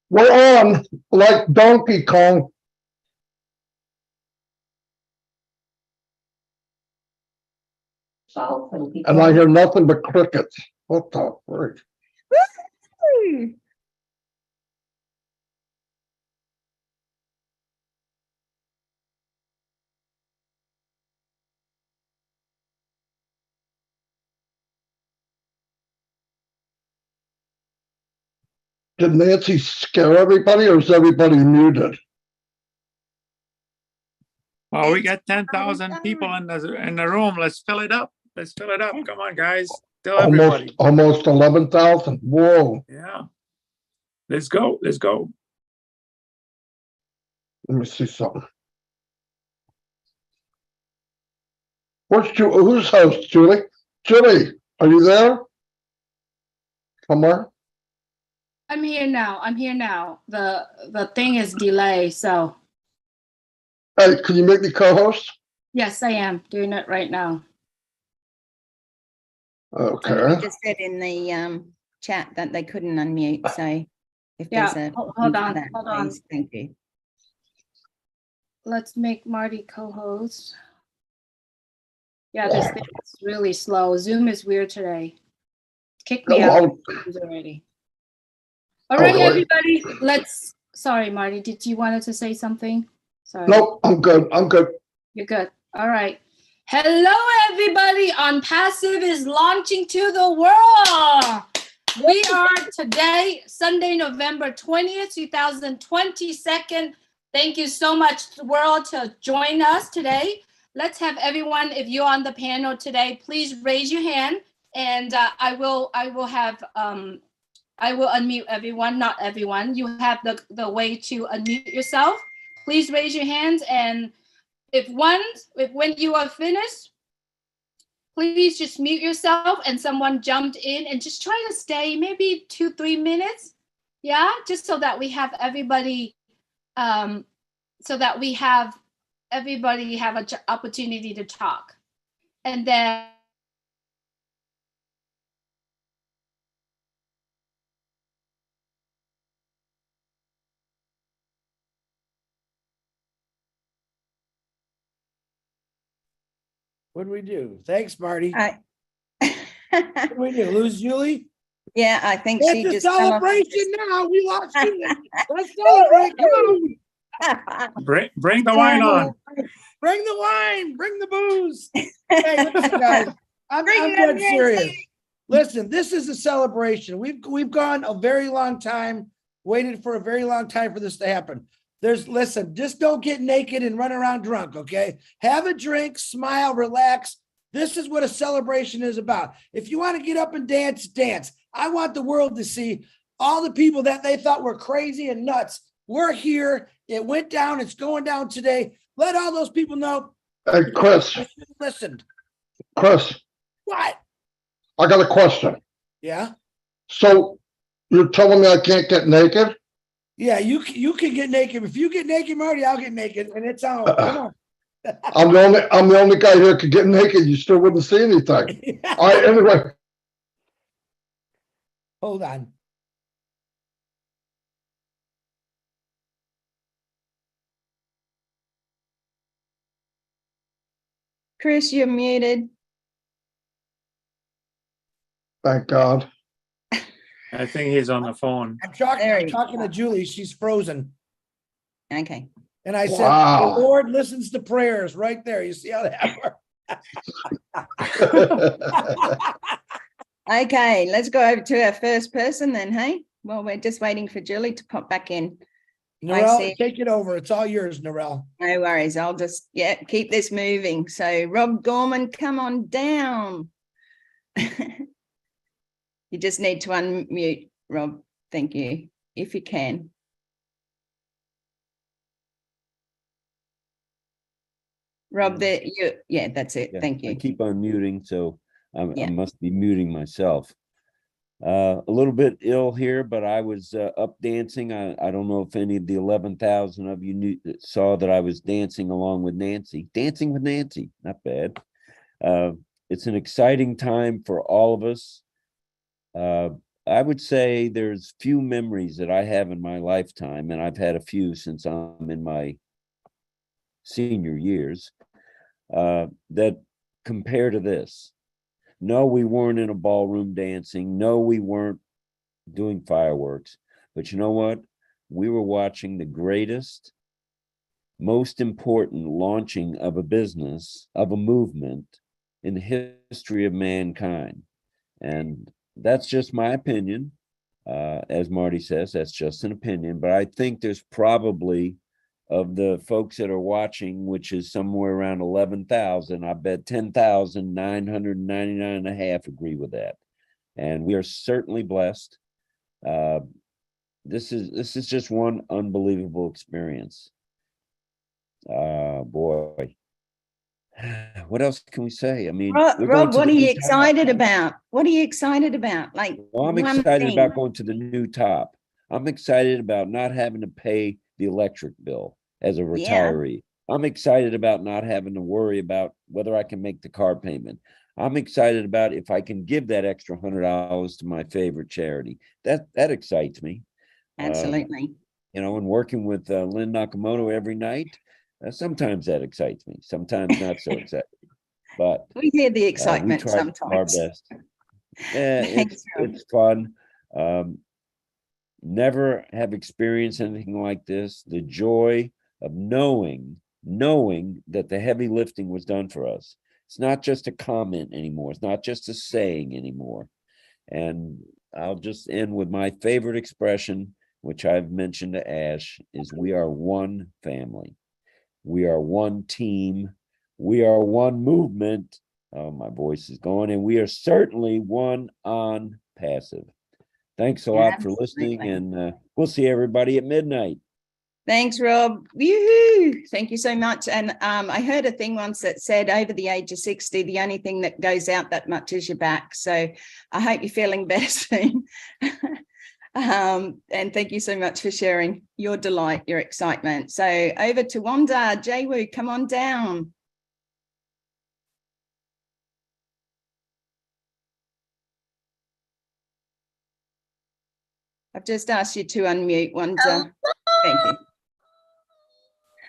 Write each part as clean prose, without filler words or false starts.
We're on like Donkey Kong. And I hear nothing but crickets. What the frick? Did Nancy scare everybody, or is everybody muted? Well, we got 10,000 people in the room. Let's fill it up. Let's fill it up. Come on, guys. Tell everybody. Almost 11,000. Whoa. Yeah. Let's go. Let's go. Let me see something. Who's host, Julie? Julie, are you there? Somewhere? I'm here now. I'm here now. The thing is delayed, so. Hey, can you make me co-host? Yes, I am doing it right now. Okay. We just said in the chat that they couldn't unmute, so if Yeah, there's a hold on. please, thank you. Let's make Marty co-host. Yeah, this thing is really slow. Zoom is weird today. Kick me out already. All right, everybody. Sorry, Marty. Did you wanted to say something? Sorry. Nope, I'm good. I'm good. You're good. All right. Hello, everybody. ONPASSIVE is launching to the world. We are today, Sunday, November 20th, 2022. Thank you so much, world, to join us today. Let's have everyone, if you're on the panel today, please raise your hand, and I will unmute everyone. Not everyone. You have the way to unmute yourself. Please raise your hands, and when you are finished, please just mute yourself and someone jumped in, and just try to stay maybe 2-3 minutes. Yeah, just so that we have everybody, have an opportunity to talk. And then what do we do? Thanks, Marty. What do we do? Lose Julie? Yeah, I think it's she a just celebration now. We lost Julie. Let's celebrate. Come on. Bring the wine on. Bring the wine. Bring the booze. Hey, listen, guys. I'm dead serious. Listen, this is a celebration. We've gone a very long time, waited for a very long time for this to happen. Listen, just don't get naked and run around drunk, okay? Have a drink, smile, relax. This is what a celebration is about. If you want to get up and dance, dance. I want the world to see all the people that they thought were crazy and nuts. We're here. It went down. It's going down today. Let all those people know. Hey, Chris. Listen. Chris. What? I got a question. Yeah? So you're telling me I can't get naked? Yeah, you can get naked. If you get naked, Marty, I'll get naked, and it's on. Come on. I'm the only guy here who could get naked. You still wouldn't see anything. All right, anyway. Hold on. Chris, you're muted. Thank God. I think he's on the phone. I'm talking to Julie. She's frozen. Okay. And I said, the Lord listens to prayers right there. You see how that works? Okay, let's go over to our first person then, hey? Well, we're just waiting for Julie to pop back in. Narelle, take it over. It's all yours, Narelle. No worries. I'll just, keep this moving. So Rob Gorman, come on down. You just need to unmute, Rob. Thank you, if you can. Rob, that's it. Yeah, thank you. I keep on muting, so I must be muting myself. A little bit ill here, but I was up dancing. I don't know if any of the 11,000 of you saw that I was dancing along with Nancy. Dancing with Nancy, not bad. It's an exciting time for all of us. I would say there's few memories that I have in my lifetime, and I've had a few since I'm in my senior years, that compare to this. No, we weren't in a ballroom dancing. No, we weren't doing fireworks. But you know what? We were watching the greatest, most important launching of a business, of a movement in the history of mankind. And that's just my opinion. As Marty says, that's just an opinion. But I think there's probably, of the folks that are watching, which is somewhere around 11,000, I bet 10,999 and a half agree with that. And we are certainly blessed. This is just one unbelievable experience. Boy. What else can we say? I mean, Rob, what are you excited about? What are you excited about? Like, well, I'm excited about going to the new top. I'm excited about not having to pay the electric bill as a retiree. I'm excited about not having to worry about whether I can make the car payment. I'm excited about if I can give that extra $100 to my favorite charity. That excites me. Absolutely. You know, and working with Lynn Nakamoto every night, sometimes that excites me. Sometimes not so exciting. But we hear the excitement we try sometimes. our best. Yeah, it's fun. Never have experienced anything like this. The joy of knowing that the heavy lifting was done for us. It's not just a comment anymore. It's not just a saying anymore. And I'll just end with my favorite expression, which I've mentioned to Ash, is we are one family. We are one team. We are one movement. Oh, my voice is going. And we are certainly one on passive. Thanks a lot for listening, and we'll see everybody at midnight. Thanks, Rob. Yoo-hoo. Thank you so much. And I heard a thing once that said over the age of 60, the only thing that goes out that much is your back. So I hope you're feeling better soon. And thank you so much for sharing your delight, your excitement. So over to Wanda. Jaywoo, come on down. I've just asked you to unmute, Wanda. Thank you.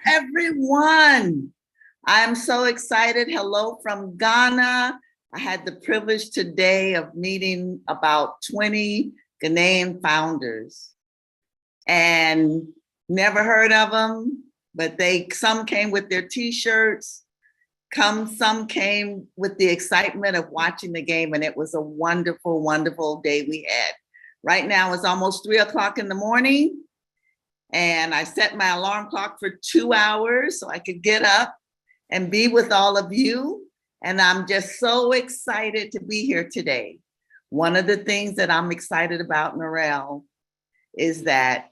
Everyone, I'm so excited. Hello from Ghana. I had the privilege today of meeting about 20 Ghanaian founders and never heard of them, but some came with their t-shirts, some came with the excitement of watching the game, and it was a wonderful, wonderful day we had. Right now it's almost 3 o'clock in the morning, and I set my alarm clock for 2 hours so I could get up and be with all of you. And I'm just so excited to be here today. One of the things that I'm excited about, Narelle, is that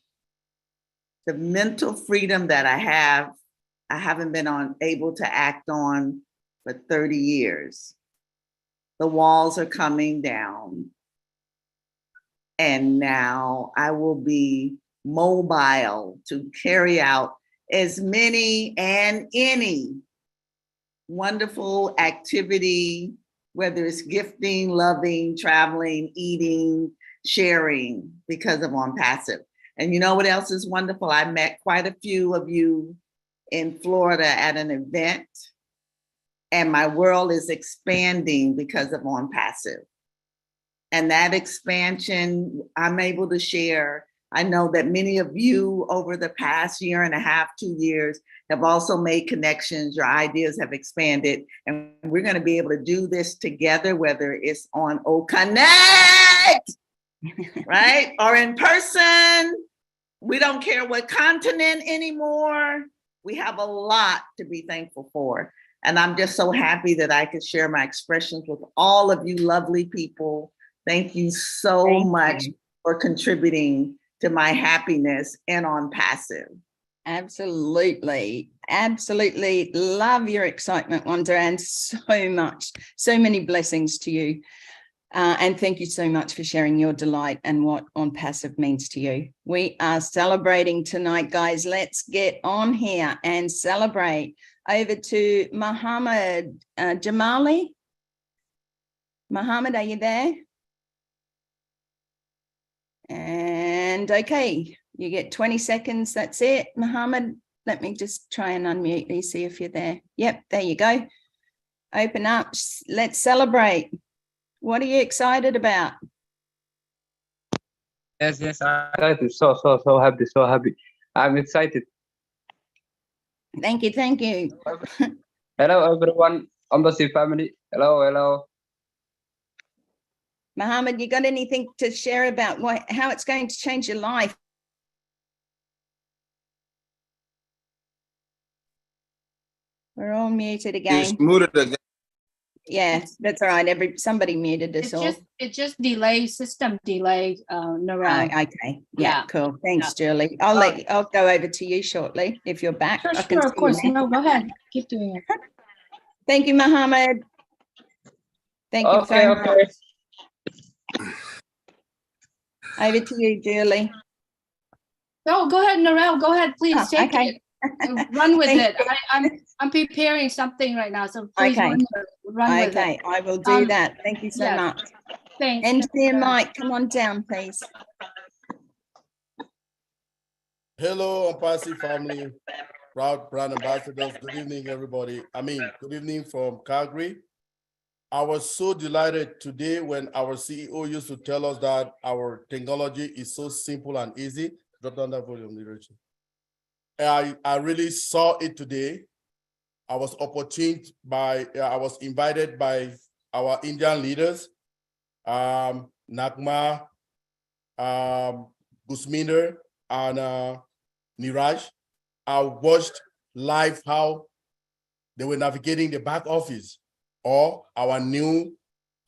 the mental freedom that I haven't been able to act on for 30 years. The walls are coming down. And now I will be mobile to carry out as many and any wonderful activity, whether it's gifting, loving, traveling, eating, sharing, because of ONPASSIVE. And you know what else is wonderful? I met quite a few of you in Florida at an event, and my world is expanding because of ONPASSIVE. And that expansion I'm able to share. I know that many of you over the past year and a half, 2 years, have also made connections. Your ideas have expanded, and we're going to be able to do this together, whether it's on Connect, right? Or in person. We don't care what continent anymore. We have a lot to be thankful for. And I'm just so happy that I could share my expressions with all of you lovely people. Thank you so much for contributing to my happiness and ONPASSIVE. Absolutely. Absolutely love your excitement, Wanda, and so many blessings to you. And thank you so much for sharing your delight and what ONPASSIVE means to you. We are celebrating tonight, guys. Let's get on here and celebrate. Over to Muhammad Jamali. Muhammad, are you there? And okay, you get 20 seconds. That's it. Mohammed, let me just try and unmute you, see if you're there. Yep, there you go. Open up. Let's celebrate. What are you excited about? Yes, I'm excited. So happy, so happy. I'm excited. Thank you, thank you. Hello, everyone. ONPASSIVE family. Hello, hello. Mohammed, you got anything to share about how it's going to change your life? We're all muted again. It's muted again. Yeah, that's all right. Somebody muted us all. It just delay, system delay, Narelle. Okay. Yeah, Yeah. cool. Thanks, Julie. I'll go over to you shortly if you're back. Sure, I can sure, of see you course. now. No, go ahead. Keep doing it. Thank you, Mohammed. Thank you Okay, very much. okay. Over to you, Julie. No, go ahead, Narelle. Go ahead, please. Oh, Take okay. it. Run with Thank it. I'm preparing something right now, so please Okay. run with it. Okay, I will do that. Thank you so yes. much. Thanks. Engineer Mike, come on down, please. Hello, ONPASSIVE family, proud brand ambassadors. Good evening, everybody. Good evening from Calgary. I was so delighted today when our CEO used to tell us that our technology is so simple and easy. Drop down that volume, leadership. I really saw it today. I was invited by our Indian leaders, Nagma, Gusminder, and Niraj. I watched live how they were navigating the back office or our new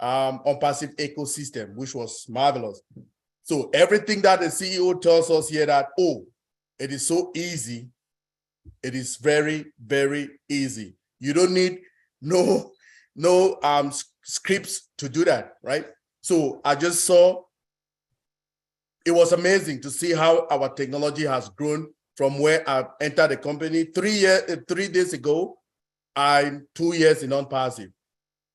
ONPASSIVE ecosystem, which was marvelous. So everything that the CEO tells us here that, oh, it is so easy. It is very, very easy. You don't need no scripts to do that, right? So I just saw, it was amazing to see how our technology has grown from where I entered the company 3 days ago. I'm 2 years in ONPASSIVE.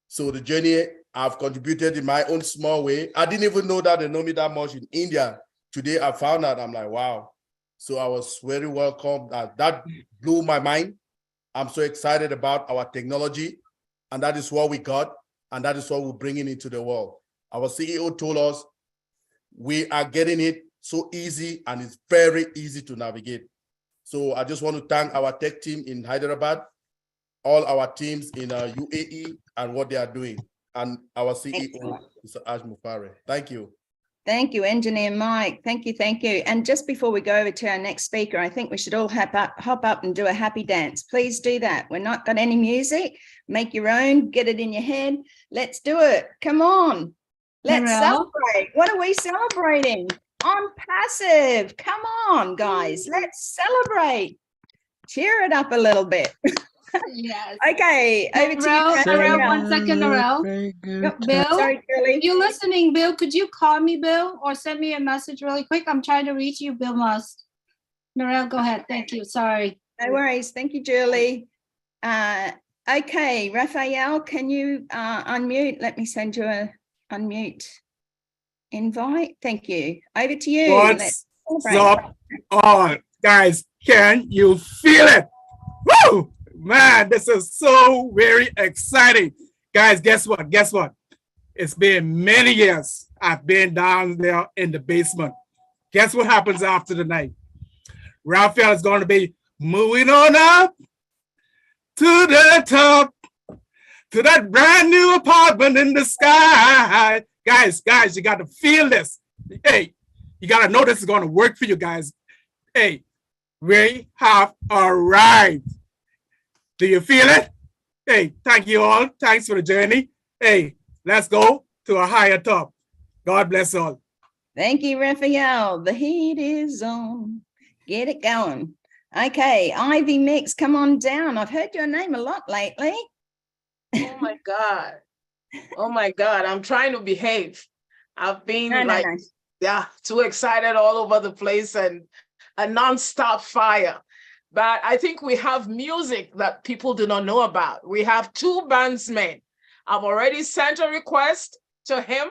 So the journey I've contributed in my own small way. I didn't even know that they know me that much in India. Today I found out, I'm like, wow. So I was very welcome. That blew my mind. I'm so excited about our technology, and that is what we got, and that is what we're bringing into the world. Our CEO told us we are getting it so easy, and it's very easy to navigate. So I just want to thank our tech team in Hyderabad, all our teams in UAE, and what they are doing, and our CEO, Mr. Aj Mufare. Thank you. Thank you, Engineer Mike. Thank you, thank you. And just before we go over to our next speaker, I think we should all hop up and do a happy dance. Please do that. We're not got any music. Make your own, get it in your head. Let's do it. Come on. Let's celebrate. What are we celebrating? ONPASSIVE. Come on, guys. Let's celebrate. Cheer it up a little bit. Yes. Okay, over to you. Narelle, 1 second, Narelle. Bill, sorry, Shirley. If you're listening, Bill, could you call me, Bill, or send me a message really quick? I'm trying to reach you, Bill Must. Narelle, go ahead. Thank you. Sorry. No worries. Thank you, Julie. Okay, Raphael, can you unmute? Let me send you a unmute invite. Thank you. Over to you. What's up, all guys? Can you feel it? Woo! Man, this is so very exciting. Guys, guess what? Guess what? It's been many years I've been down there in the basement. Guess what happens after the night? Raphael is going to be moving on up to the top, to that brand new apartment in the sky. Guys, you got to feel this. Hey, you got to know this is going to work for you guys. Hey, we have arrived. Do you feel it? Hey, thank you all. Thanks for the journey. Hey, let's go to a higher top. God bless all. Thank you, Raphael. The heat is on. Get it going. Okay, Ivy Mix, come on down. I've heard your name a lot lately. Oh my God. Oh my God. I'm trying to behave. I've been yeah, too excited all over the place and a nonstop fire. But I think we have music that people do not know about. We have 2 bandsmen. I've already sent a request to him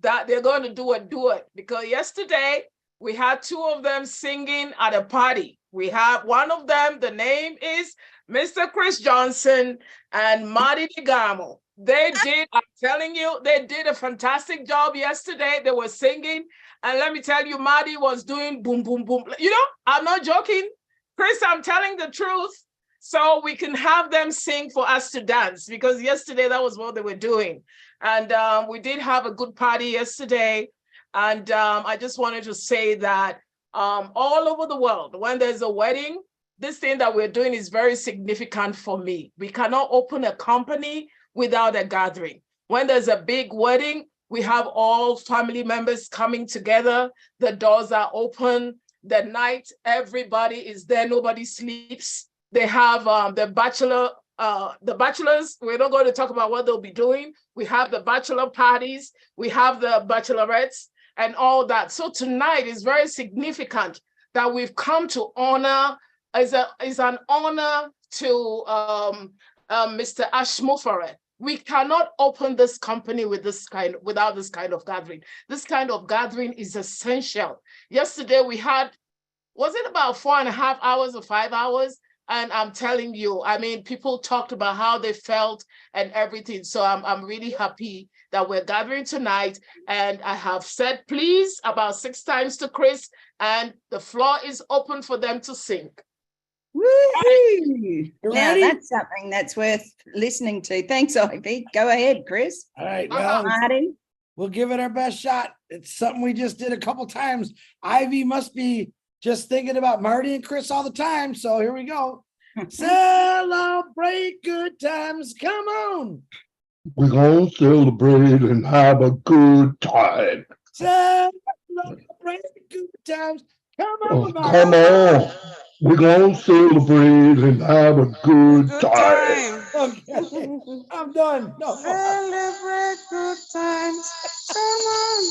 that they're going to do a duet, because yesterday we had two of them singing at a party. We have one of them, the name is Mr. Chris Johnson and Marty DeGamo. They did, I'm telling you, they did a fantastic job yesterday. They were singing. And let me tell you, Marty was doing boom, boom, boom. You know, I'm not joking. Chris, I'm telling the truth. So we can have them sing for us to dance, because yesterday that was what they were doing. And we did have a good party yesterday. And I just wanted to say that all over the world, when there's a wedding, this thing that we're doing is very significant for me. We cannot open a company without a gathering. When there's a big wedding, we have all family members coming together. The doors are open. The night, everybody is there. Nobody sleeps. They have the bachelors. We're not going to talk about what they'll be doing. We have the bachelor parties. We have the bachelorettes and all that. So tonight is very significant that we've come to honor, is an honor to Mr. Ashmufare. We cannot open this company with without this kind of gathering. This kind of gathering is essential. Yesterday we had, was it about 4.5 hours or 5 hours? And I'm telling you, I mean, people talked about how they felt and everything. So I'm really happy that we're gathering tonight. And I have said please about 6 times to Chris, and the floor is open for them to sing. Woo! Now that's something that's worth listening to. Thanks, Ivy. Go ahead, Chris. All right, well, Marty, we'll give it our best shot. It's something we just did a couple times. Ivy must be just thinking about Marty and Chris all the time. So here we go. Celebrate good times. Come on. We're gonna celebrate and have a good time. Celebrate good times. Come on. Come on. We're gonna celebrate and have a good time. Okay. I'm done. No. Celebrate good times. Come on.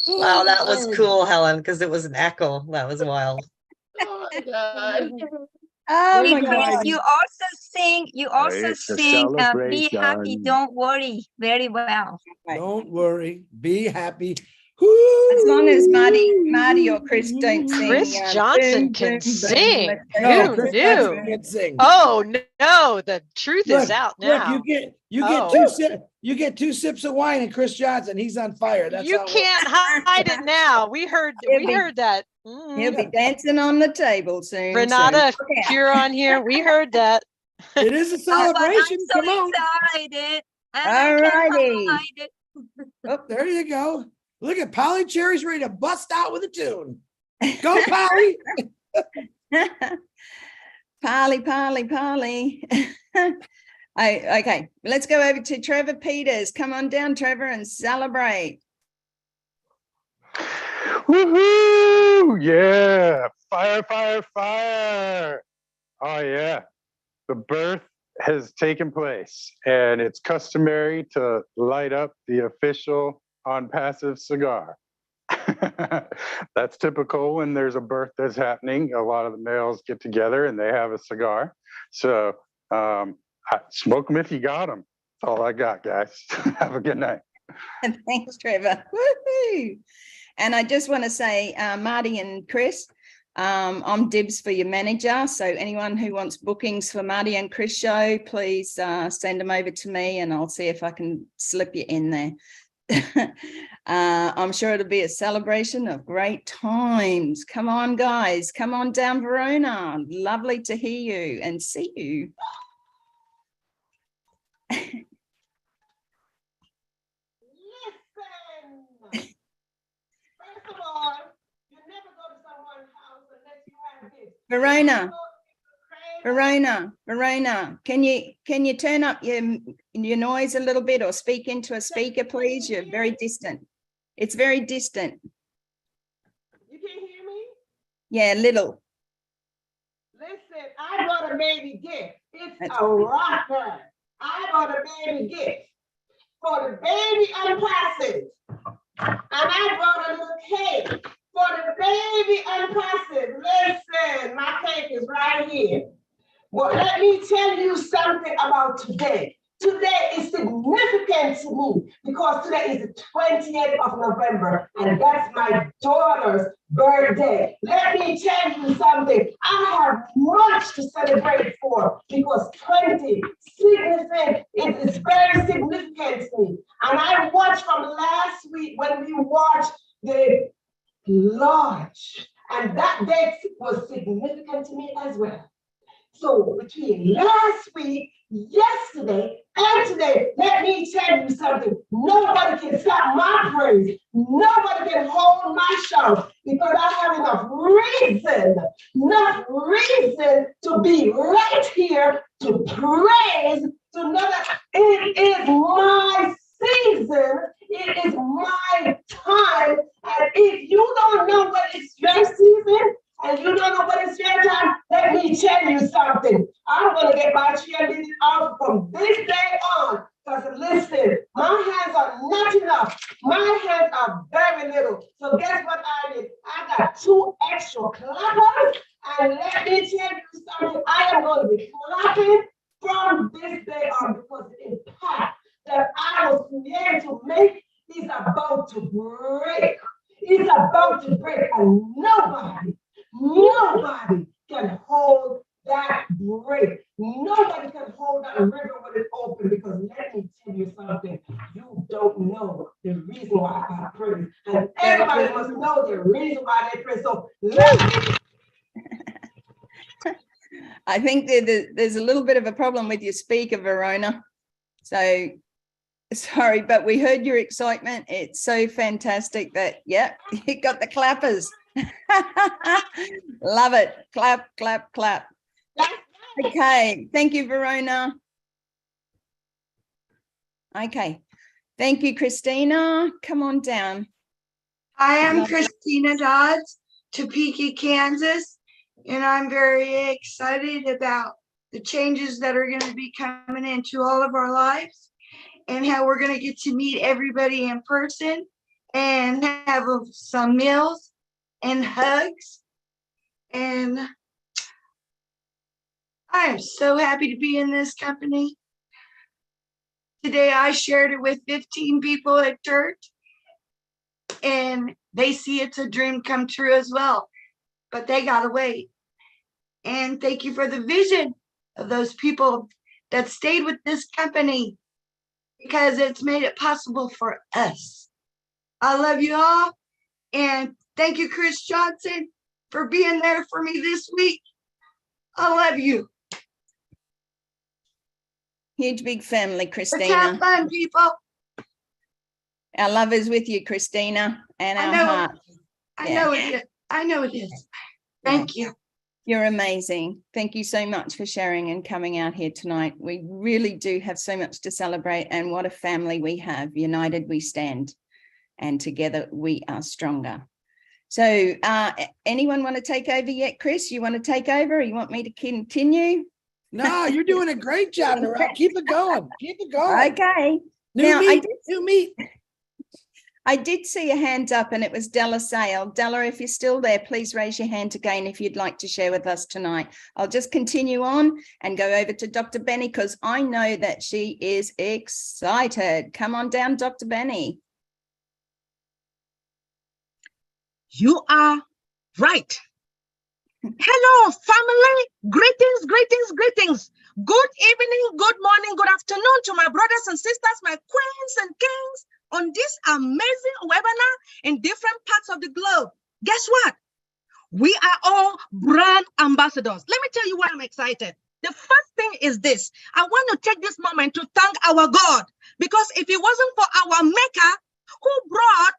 Wow, that was cool, Helen, because it was an echo. That was wild. Oh my God. Oh my Chris, God. you also sing Be Happy, Don't Worry very well. Don't worry. Be happy. As long as Marty or Chris don't sing. Chris Johnson boom, can boom, sing. boom. No, Who Chris knew? Johnson can't sing. Oh no, the truth is out Look, now. you get two sips of wine and Chris Johnson, he's on fire. That's You how it can't hide it now. We heard that. He'll be dancing on the table soon. Renata, if you're on here, we heard that. It is a celebration. I'm Come on. excited. All righty. Oh, there you go. Look at Polly Cherry's ready to bust out with a tune. Go, Polly. Polly. Okay, let's go over to Trevor Peters. Come on down, Trevor, and celebrate. Woohoo! Yeah, fire. Oh yeah, the birth has taken place, and it's customary to light up the official ONPASSIVE cigar. That's typical when there's a birth that's happening. A lot of the males get together and they have a cigar. So smoke them if you got them. That's all I got, guys. Have a good night. Thanks, Trevor. Woohoo! And I just want to say, Marty and Chris, I'm dibs for your manager. So anyone who wants bookings for Marty and Chris show, please send them over to me and I'll see if I can slip you in there. I'm sure it'll be a celebration of great times. Come on, guys. Come on down, Verona. Lovely to hear you and see you. Verona, can you turn up your noise a little bit or speak into a speaker, please? You're very distant. It's very distant. You can't hear me? Yeah, little. Listen, I brought a baby gift. It's a rocker. I brought a baby gift for the baby ONPASSIVE. And I brought a little cake for the baby ONPASSIVE. Listen, my cake is right here. Well, let me tell you something about today. Today is significant to me because today is the 20th of November, and that's my daughter's birthday. Let me tell you something. I have much to celebrate for because 20 significant, it is very significant to me. And I watched from last week when we watched the launch, and that date was significant to me as well. So between last week, yesterday, and today, let me tell you something. Nobody can stop my praise. Nobody can hold my shout because I have enough reason to be right here to praise, to know that it is my season, it is my time. And if you don't know what is your season, and you don't know what is your time, let me tell you something. I'm going to get my cheerleading out from this day on. Because listen, my hands are not enough. My hands are very little. So guess what I did? I got 2 extra clappers. And let me tell you something. I am going to be clapping from this day on because the impact that I was created to make is about to break. It's about to break. And nobody can hold that break. Nobody can hold that river when it's open because let me tell you something. You don't know the reason why I pray. And everybody must know the reason why they pray. So let me. I think there's a little bit of a problem with your speaker, Verona. So sorry, but we heard your excitement. It's so fantastic that, yeah, you got the clappers. Love it. Clap, clap, clap. Okay. Thank you, Verona. Okay. Thank you, Christina. Come on down. I am Christina Dodds, Topeka, Kansas, and I'm very excited about the changes that are going to be coming into all of our lives and how we're going to get to meet everybody in person and have some meals and hugs. And I am so happy to be in this company. Today I shared it with 15 people at church, and they see it's a dream come true as well, but they gotta wait. And thank you for the vision of those people that stayed with this company because it's made it possible for us. I love you all, and thank you, Chris Johnson, for being there for me this week. I love you. Huge, big family, Christina. Let's have fun, people. Our love is with you, Christina, and our heart. I know it is. I know it is. Thank you. You're amazing. Thank you so much for sharing and coming out here tonight. We really do have so much to celebrate, and what a family we have. United we stand, and together we are stronger. So anyone want to take over yet, Chris? You want to take over, or you want me to continue? No, you're doing a great job, Narelle. Keep it going. Keep it going. Okay. New meat. I did see a hand up, and it was Della Sale. Della, if you're still there, please raise your hand again if you'd like to share with us tonight. I'll just continue on and go over to Dr. Benny because I know that she is excited. Come on down, Dr. Benny. You are right. Hello, family. Greetings, greetings, greetings. Good evening, good morning, good afternoon to my brothers and sisters, my queens and kings on this amazing webinar in different parts of the globe. Guess what? We are all brand ambassadors. Let me tell you why I'm excited. The first thing is this. I want to take this moment to thank our God, because if it wasn't for our maker who brought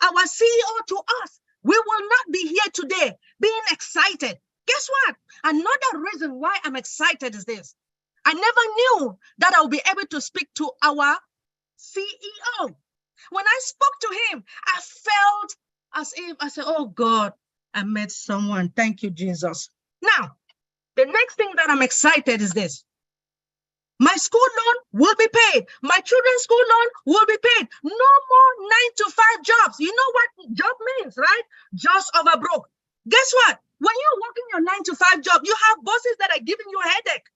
our CEO to us, we will not be here today being excited. Guess what? Another reason why I'm excited is this. I never knew that I would be able to speak to our CEO. When I spoke to him, I felt as if I said, oh God, I met someone. Thank you, Jesus. Now, the next thing that I'm excited is this. My school loan will be paid. My children's school loan will be paid. No more 9-to-5 jobs. You know what job means, right? Just over broke. Guess what? When you're working your 9-to-5 job, you have bosses that are giving you a headache.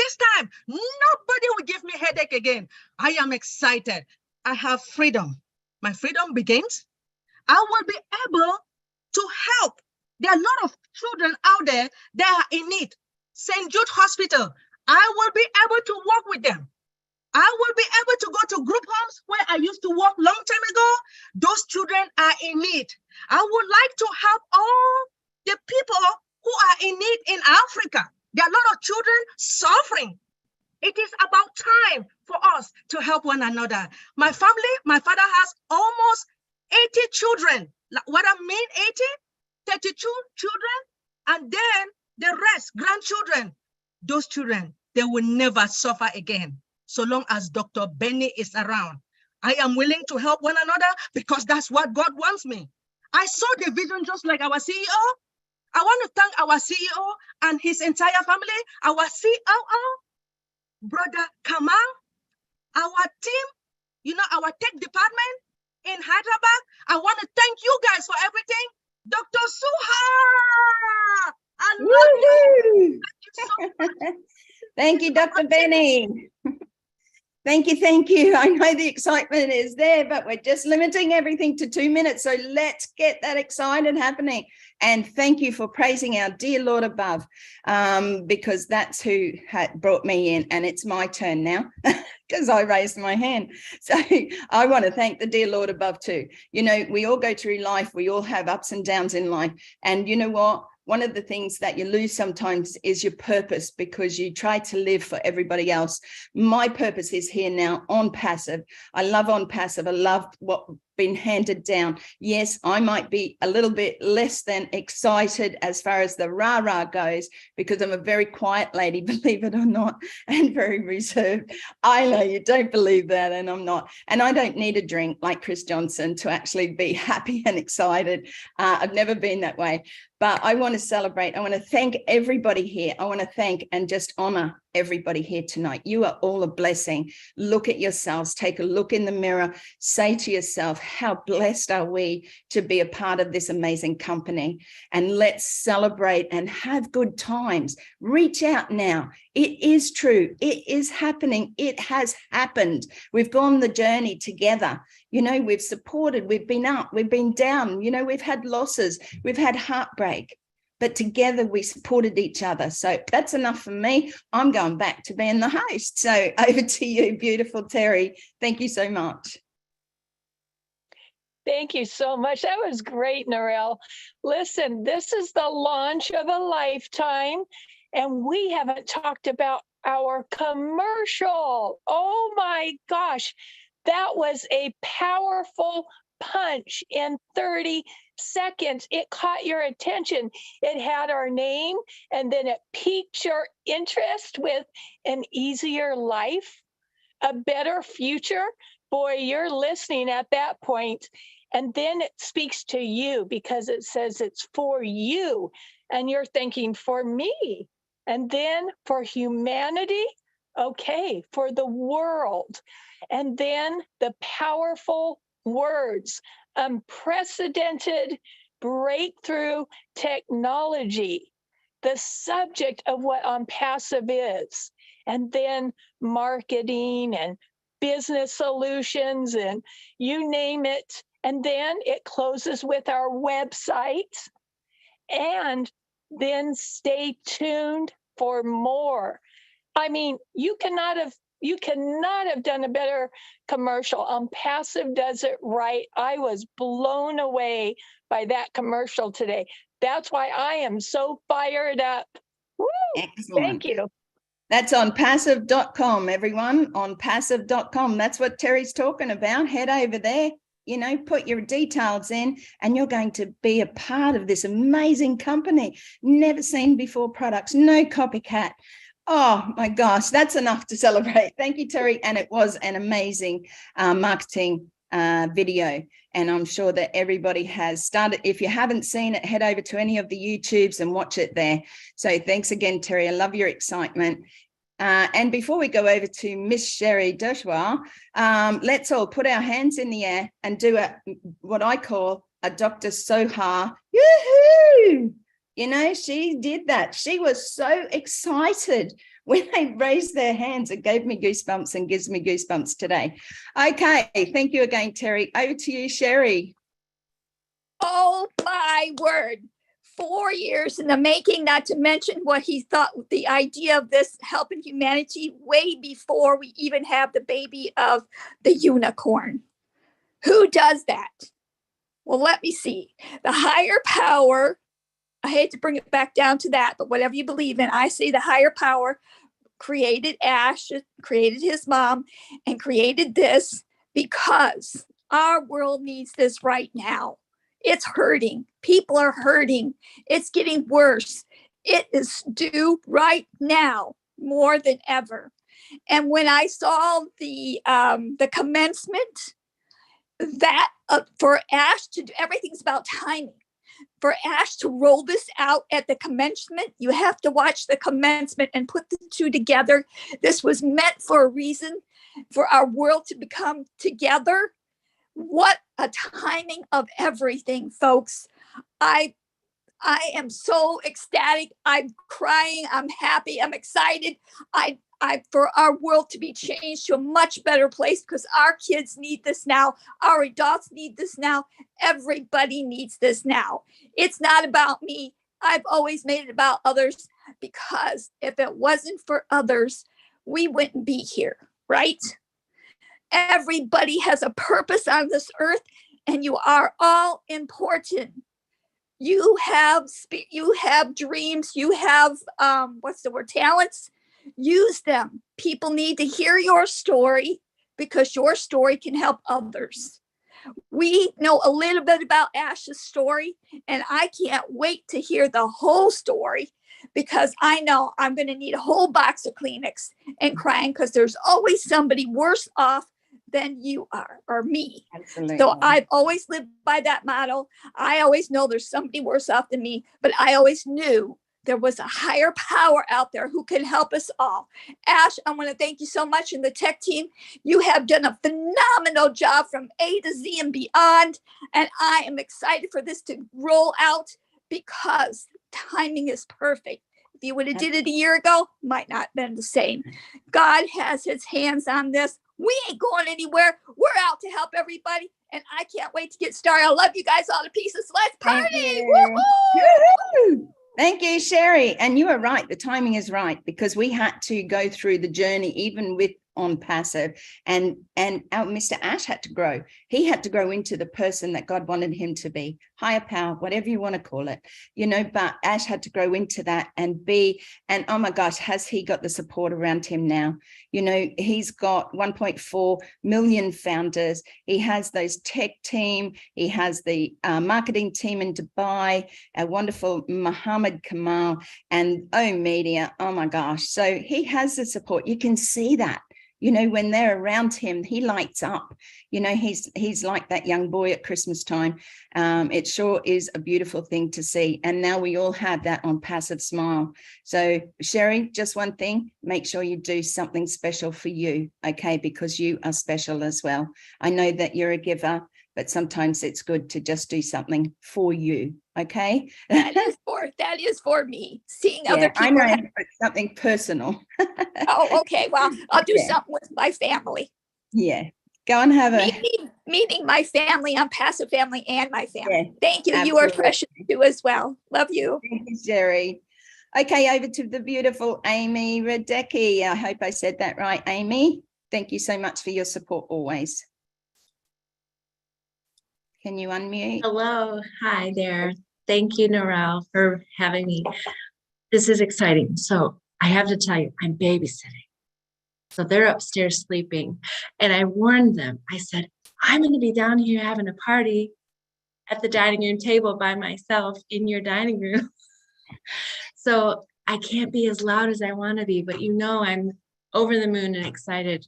This time, nobody will give me headache again. I am excited. I have freedom. My freedom begins. I will be able to help. There are a lot of children out there that are in need. St. Jude Hospital, I will be able to work with them. I will be able to go to group homes where I used to work long time ago. Those children are in need. I would like to help all the people who are in need in Africa. There are a lot of children suffering. It is about time for us to help one another. My family, my father has almost 80 children. What I mean, 80? 32 children, and then the rest, grandchildren. Those children, they will never suffer again. So long as Dr. Benny is around, I am willing to help one another because that's what God wants me. I saw the vision just like our CEO. I want to thank our CEO and his entire family, our COO, Brother Kamal, our team, you know, our tech department in Hyderabad. I want to thank you guys for everything. Dr. Suha, I love you. Thank you so much. Thank you, Dr. Benny. Thank you, thank you. I know the excitement is there, but we're just limiting everything to 2 minutes. So let's get that excited happening. And thank you for praising our dear Lord above, because that's who had brought me in. And it's my turn now because I raised my hand. So I want to thank the dear Lord above too. You know, we all go through life. We all have ups and downs in life. And you know what? One of the things that you lose sometimes is your purpose because you try to live for everybody else. My purpose is here now on Passive. I love on Passive. I love what been handed down. Yes, I might be a little bit less than excited as far as the rah-rah goes because I'm a very quiet lady, believe it or not, and very reserved. I know you don't believe that, and I'm not. And I don't need a drink like Chris Johnson to actually be happy and excited. I've never been that way. But I want to celebrate. I want to thank everybody here. I want to thank and just honor everybody here tonight. You are all a blessing. Look at yourselves. Take a look in the mirror. Say to yourself, how blessed are we to be a part of this amazing company? And let's celebrate and have good times. Reach out now. It is true. It is happening. It has happened. We've gone the journey together. You know, we've supported, we've been up, we've been down, you know, we've had losses, we've had heartbreak, but together we supported each other. So that's enough for me. I'm going back to being the host. So over to you, beautiful Terry. Thank you so much. Thank you so much. That was great, Narelle. Listen, this is the launch of a lifetime, and we haven't talked about our commercial. Oh my gosh. That was a powerful punch in 30 seconds. It caught your attention. It had our name, and then it piqued your interest with an easier life, a better future. Boy, you're listening at that point. And then it speaks to you because it says it's for you. And you're thinking, for me. And then for humanity. Okay, for the world. And then the powerful words, unprecedented breakthrough technology, the subject of what ONPASSIVE is, and then marketing and business solutions and you name it. And then it closes with our website. And then stay tuned for more. I mean, you cannot have done a better commercial. ONPASSIVE does it right. I was blown away by that commercial today. That's why I am so fired up. Woo! Excellent. Thank you. That's onpassive.com, everyone, onpassive.com. That's what Terry's talking about. Head over there, you know, put your details in, and you're going to be a part of this amazing company. Never seen before products, no copycat. Oh my gosh, that's enough to celebrate. Thank you, Terry. And it was an amazing marketing video. And I'm sure that everybody has started. If you haven't seen it, head over to any of the YouTubes and watch it there. So thanks again, Terry. I love your excitement. And before we go over to Miss Sherry Doshwa, let's all put our hands in the air and do what I call a Dr. Soha. Yoo-hoo! You know, she did that. She was so excited when they raised their hands, it gave me goosebumps and gives me goosebumps today. Okay, thank you again, Terry. Over to you, Sherry. Oh my word. 4 years in the making, not to mention what he thought the idea of this helping humanity way before we even have the baby of the unicorn. Who does that? Well, let me see. The higher power, I hate to bring it back down to that, but whatever you believe in, I say the higher power created Ash, created his mom, and created this because our world needs this right now. It's hurting. People are hurting. It's getting worse. It is due right now more than ever. And when I saw the commencement, that for Ash to do, everything's about timing. For Ash to roll this out at the commencement, you have to watch the commencement and put the two together. This was meant for a reason, for our world to become together. What a timing of everything, folks. I am so ecstatic. I'm crying. I'm happy. I'm excited. I for our world to be changed to a much better place because our kids need this now. Our adults need this now. Everybody needs this now. It's not about me. I've always made it about others because if it wasn't for others, we wouldn't be here, right? Everybody has a purpose on this earth and you are all important. You have dreams, you have talents. Use them. People need to hear your story because your story can help others. We know a little bit about Ash's story and I can't wait to hear the whole story because I know I'm going to need a whole box of Kleenex and crying because there's always somebody worse off than you are or me. Absolutely. So I've always lived by that motto. I always know there's somebody worse off than me, but I always knew there was a higher power out there who can help us all. Ash, I want to thank you so much in the tech team. You have done a phenomenal job from A to Z and beyond. And I am excited for this to roll out because timing is perfect. If you would have did it a year ago, might not have been the same. God has his hands on this. We ain't going anywhere. We're out to help everybody. And I can't wait to get started. I love you guys all to pieces. Let's party. Woo-hoo! Thank you, Sherry. And you are right. The timing is right because we had to go through the journey, even with ONPASSIVE, and our Mr. Ash had to grow. He had to grow into the person that God wanted him to be, higher power, whatever you want to call it, but Ash had to grow into that and oh my gosh, has he got the support around him now? He's got 1.4 million founders. He has those tech team. He has the marketing team in Dubai, a wonderful Muhammad Kamal and media. Oh my gosh. So he has the support. You can see that. When they're around him, he lights up. He's like that young boy at Christmas time. It sure is a beautiful thing to see. And now we all have that ONPASSIVE smile. So Sherry, just one thing, make sure you do something special for you, okay? Because you are special as well. I know that you're a giver, but sometimes it's good to just do something for you, okay? That is for me. Seeing other people. I know, something personal. Oh, okay. Well, I'll do something with my family. Yeah. Go and have meeting my family, ONPASSIVE family and my family. Yeah, thank you. Absolutely. You are precious too as well. Love you. Thank you, Sherry. Okay, over to the beautiful Amy Radecki. I hope I said that right, Amy. Thank you so much for your support always. Can you unmute? Hello. Hi there. Thank you, Narelle, for having me. This is exciting. So I have to tell you, I'm babysitting. So they're upstairs sleeping. And I warned them. I said, I'm going to be down here having a party at the dining room table by myself in your dining room. So I can't be as loud as I want to be, but I'm over the moon and excited.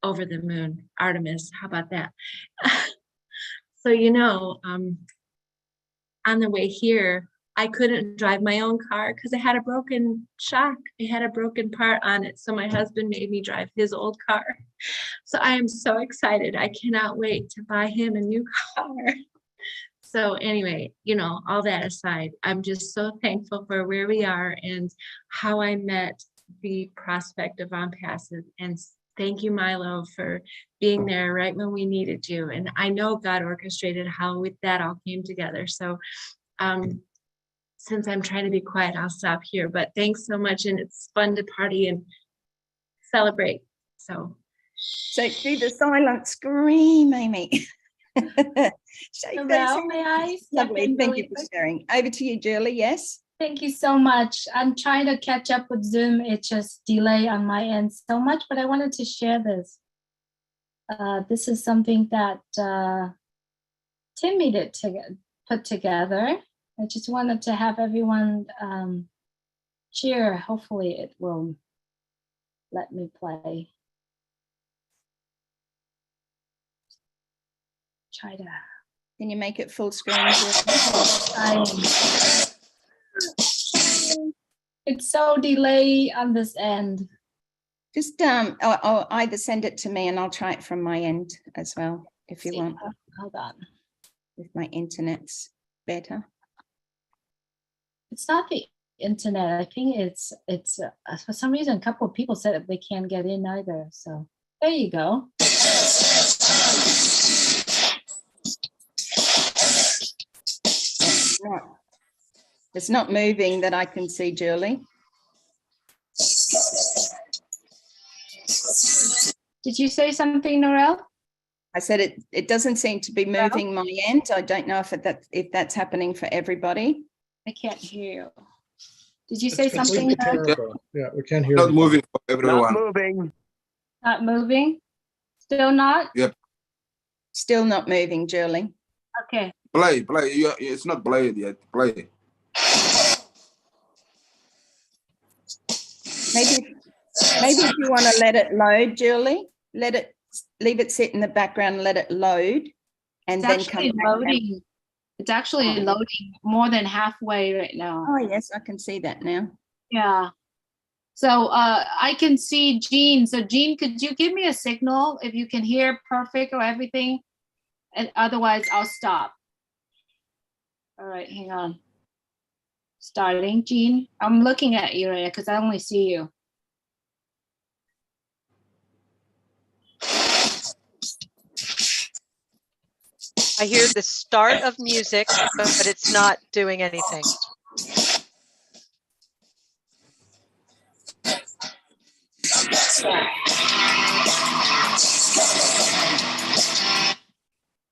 Over the moon. Artemis, how about that? So, on the way here, I couldn't drive my own car because I had a broken shock. I had a broken part on it. So my husband made me drive his old car. So I am so excited. I cannot wait to buy him a new car. So anyway, all that aside, I'm just so thankful for where we are and how I met the prospect of ONPASSIVE. And thank you, Milo, for being there right when we needed you. And I know God orchestrated how with that all came together. So since I'm trying to be quiet, I'll stop here. But thanks so much. And it's fun to party and celebrate. So do the silent scream, Amy. Well, may I step Lovely. in Thank really you for quick? sharing. Over to you, Julie. Yes. Thank you so much. I'm trying to catch up with Zoom. It just delay on my end so much, but I wanted to share this. This is something that Tim needed to put together. I just wanted to have everyone cheer. Hopefully it will let me play. Try to. Can you make it full screen? It's so delay on this end. Just I'll either send it to me and I'll try it from my end as well, if you want. Hold on. If my internet's better. It's not the internet. I think it's for some reason a couple of people said that they can't get in either. So there you go. It's not moving that I can see, Julie. Did you say something, Norel? I said it doesn't seem to be moving my end. I don't know if that's happening for everybody. I can't hear you. Did you say something? Yeah, we can't hear. Not moving for everyone. Not moving. Not moving? Still not? Yep. Still not moving, Julie. Okay. Play. It's not played yet. Play. Maybe if you want to let it load, Julie, leave it sit in the background, let it load, and then come back. Loading. It's actually loading more than halfway right now. Oh yes, I can see that now. Yeah. So I can see Jean. So Jean, could you give me a signal if you can hear perfect or everything? And otherwise I'll stop. All right, hang on. Starting, Jean. I'm looking at you right now because I only see you. I hear the start of music, but it's not doing anything.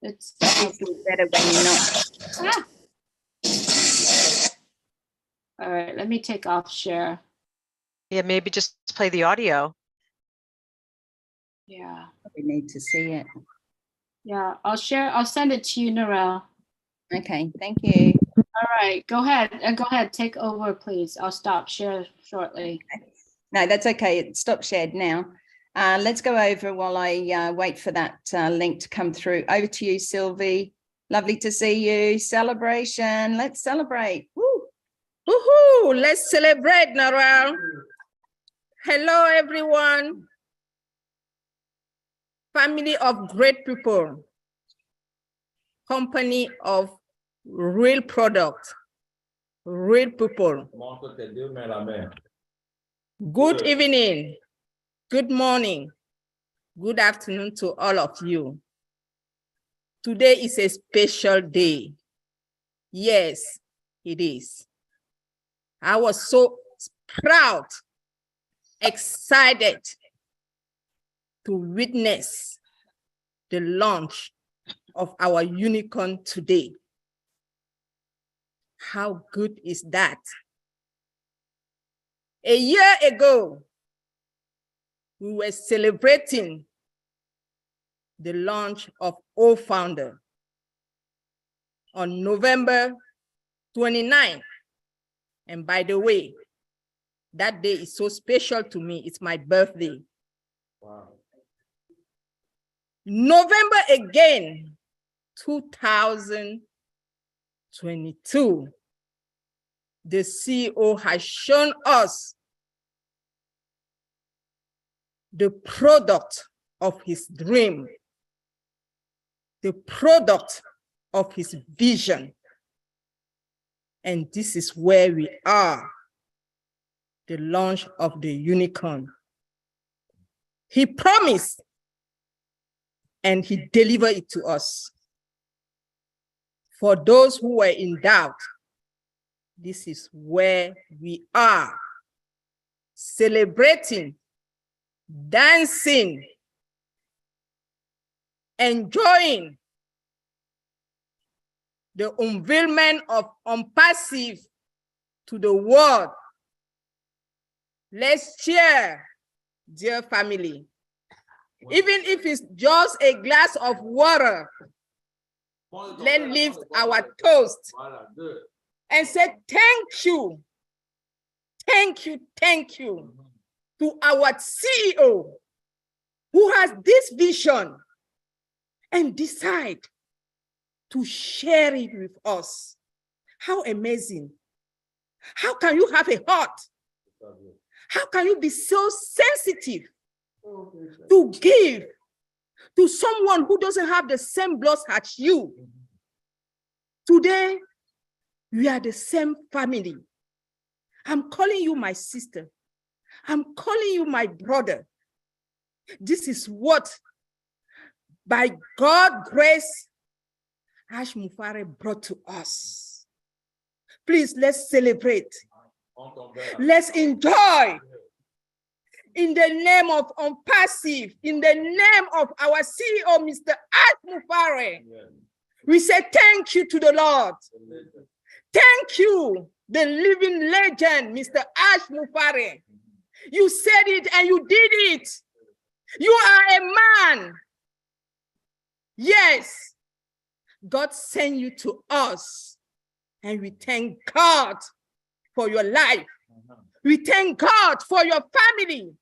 It's better when you're not. All right, let me take off share. Yeah, maybe just play the audio. Yeah. We need to see it. Yeah, I'll share. I'll send it to you, Narelle. Okay, thank you. All right, go ahead. Go ahead, take over, please. I'll stop share shortly. No, that's okay. It stopped shared now. Let's go over while I wait for that link to come through. Over to you, Sylvie. Lovely to see you. Celebration. Let's celebrate. Woo. Woohoo! Let's celebrate, Narelle. Hello, everyone. Family of great people. Company of real product. Real people. Good evening. Good morning. Good afternoon to all of you. Today is a special day. Yes, it is. I was so proud, excited to witness the launch of our unicorn today. How good is that? A year ago, we were celebrating the launch of O-Founder on November 29th. And by the way, that day is so special to me. It's my birthday. Wow. November again, 2022. The CEO has shown us the product of his dream, the product of his vision. And this is where we are. the launch of the unicorn. He promised and he delivered it to us. For those who were in doubt, this is where we are, celebrating, dancing, enjoying the unveilment of ONPASSIVE to the world. Let's cheer, dear family. Even if it's just a glass of water, let's lift our toast and say thank you, thank you, thank you to our CEO who has this vision and decide to share it with us. How amazing. How can you have a heart? How can you be so sensitive to give to someone who doesn't have the same blood as you? Today, we are the same family. I'm calling you my sister. I'm calling you my brother. This is what, by God's grace, Ash Mufare brought to us. Please, let's celebrate. Let's enjoy. In the name of ONPASSIVE, in the name of our CEO, Mr. Ash Mufare, we say thank you to the Lord. Thank you, the living legend, Mr. Ash Mufare. You said it and you did it. You are a man. Yes, God sent you to us, and we thank God for your life. We thank God for your family.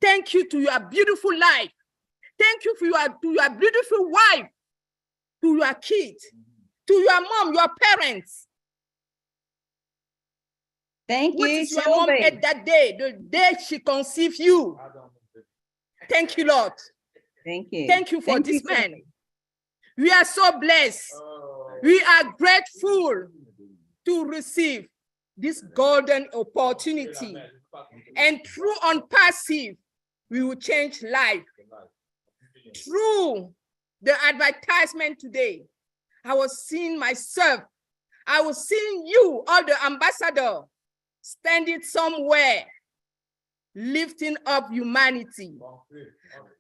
Thank you to your beautiful life. Thank you for your beautiful wife, to your kids, to your mom, your parents. Thank what you, is your mom Sylvie. at that day, the day she conceived you? Thank you, Lord. Thank you. Thank you for Thank this you, man. Sylvie. We are so blessed. We are grateful to receive this golden opportunity. And through ONPASSIVE, we will change life. Through the advertisement today, I was seeing myself. I was seeing you, all the ambassadors, standing somewhere, lifting up humanity,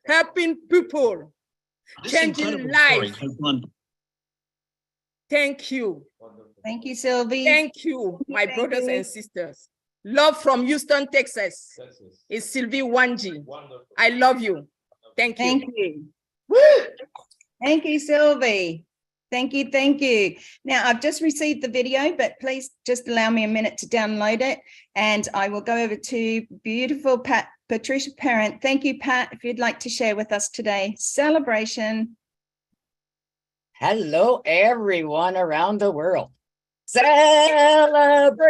helping people, changing lives. Thank you. Thank you, Sylvie. Thank you, my brothers and sisters. Love from Houston, Texas. It's Sylvie Wanji. I love you. Thank you. Thank you. Thank you, Sylvie. Thank you, thank you. Now, I've just received the video, but please just allow me a minute to download it, and I will go over to beautiful Patricia Parent. Thank you, Pat, if you'd like to share with us today. Celebration. Hello, everyone around the world. Celebrations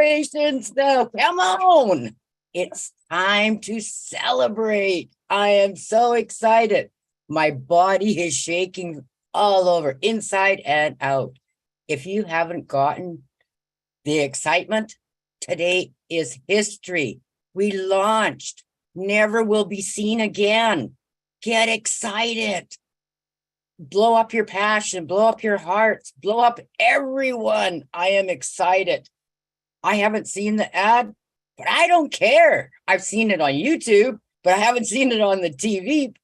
now. Come on. It's time to celebrate. I am so excited. My body is shaking all over, inside and out. If you haven't gotten the excitement, today is history. We launched. Never will be seen again. Get excited. Blow up your passion, blow up your hearts, blow up everyone. I am excited. I haven't seen the ad, but I don't care. I've seen it on YouTube, but I haven't seen it on the TV.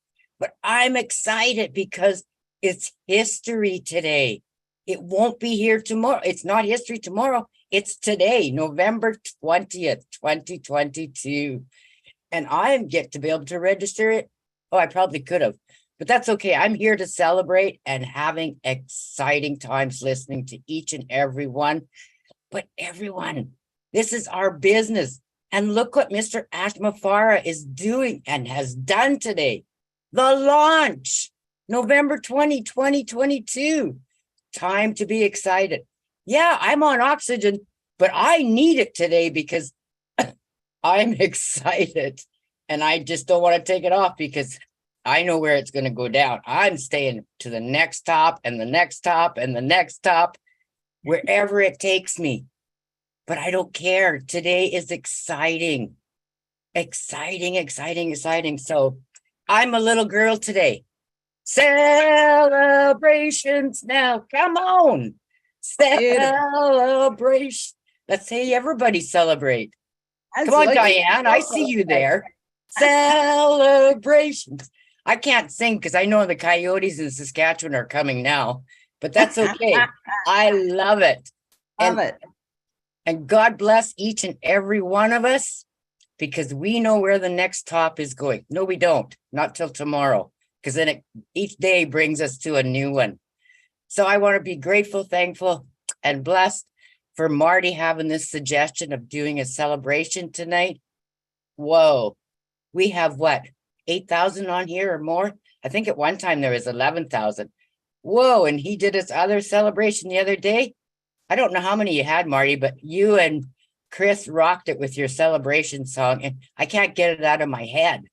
But I'm excited because it's history today. It won't be here tomorrow. It's not history tomorrow. It's today, November 20th, 2022. And I get to be able to register it. Oh, I probably could have. But that's okay. I'm here to celebrate and having exciting times listening to each and every one. But everyone, this is our business. And look what Mr. Ash Mufare is doing and has done today. The launch, November 20, 2022. Time to be excited. Yeah, I'm on oxygen, but I need it today because I'm excited. And I just don't want to take it off because I know where it's going to go down. I'm staying to the next top and the next top and the next top, wherever it takes me. But I don't care. Today is exciting. Exciting, exciting, exciting. So I'm a little girl today. Celebrations now. Come on. Celebration. Let's say everybody celebrate. Come on, Diane. I see you there. Celebrations. I can't sing because I know the coyotes in Saskatchewan are coming now, but that's okay. I love it. Love it. And God bless each and every one of us, because we know where the next top is going. No, we don't. Not till tomorrow, because then each day brings us to a new one. So I want to be grateful, thankful, and blessed for Marty having this suggestion of doing a celebration tonight. Whoa. We have what, 8,000 on here or more? I think at one time there was 11,000. Whoa, and he did his other celebration the other day. I don't know how many you had, Marty, but you and Chris rocked it with your celebration song, and I can't get it out of my head.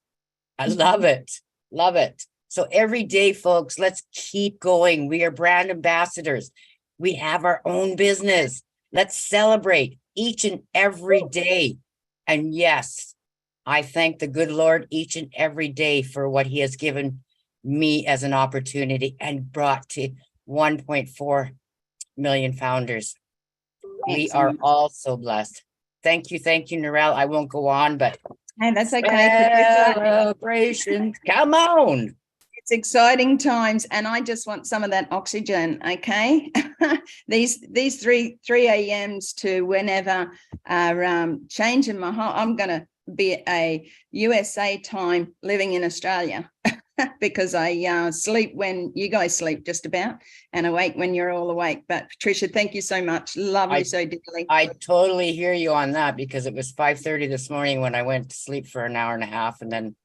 I love it. Love it. So every day, folks, let's keep going. We are brand ambassadors. We have our own business. Let's celebrate each and every day. And yes, I thank the good Lord each and every day for what he has given me as an opportunity and brought to 1.4 million founders. We are all so blessed. Thank you, Narelle. I won't go on, but hey, that's okay. Celebrations, come on. It's exciting times, and I just want some of that oxygen. Okay, these 3 a.m.s to whenever are changing my whole. I'm gonna be a USA time living in Australia because I sleep when you guys sleep just about, and awake when you're all awake. But Patricia, thank you so much. Love you so dearly. I totally hear you on that, because it was 5:30 this morning when I went to sleep for an hour and a half, and then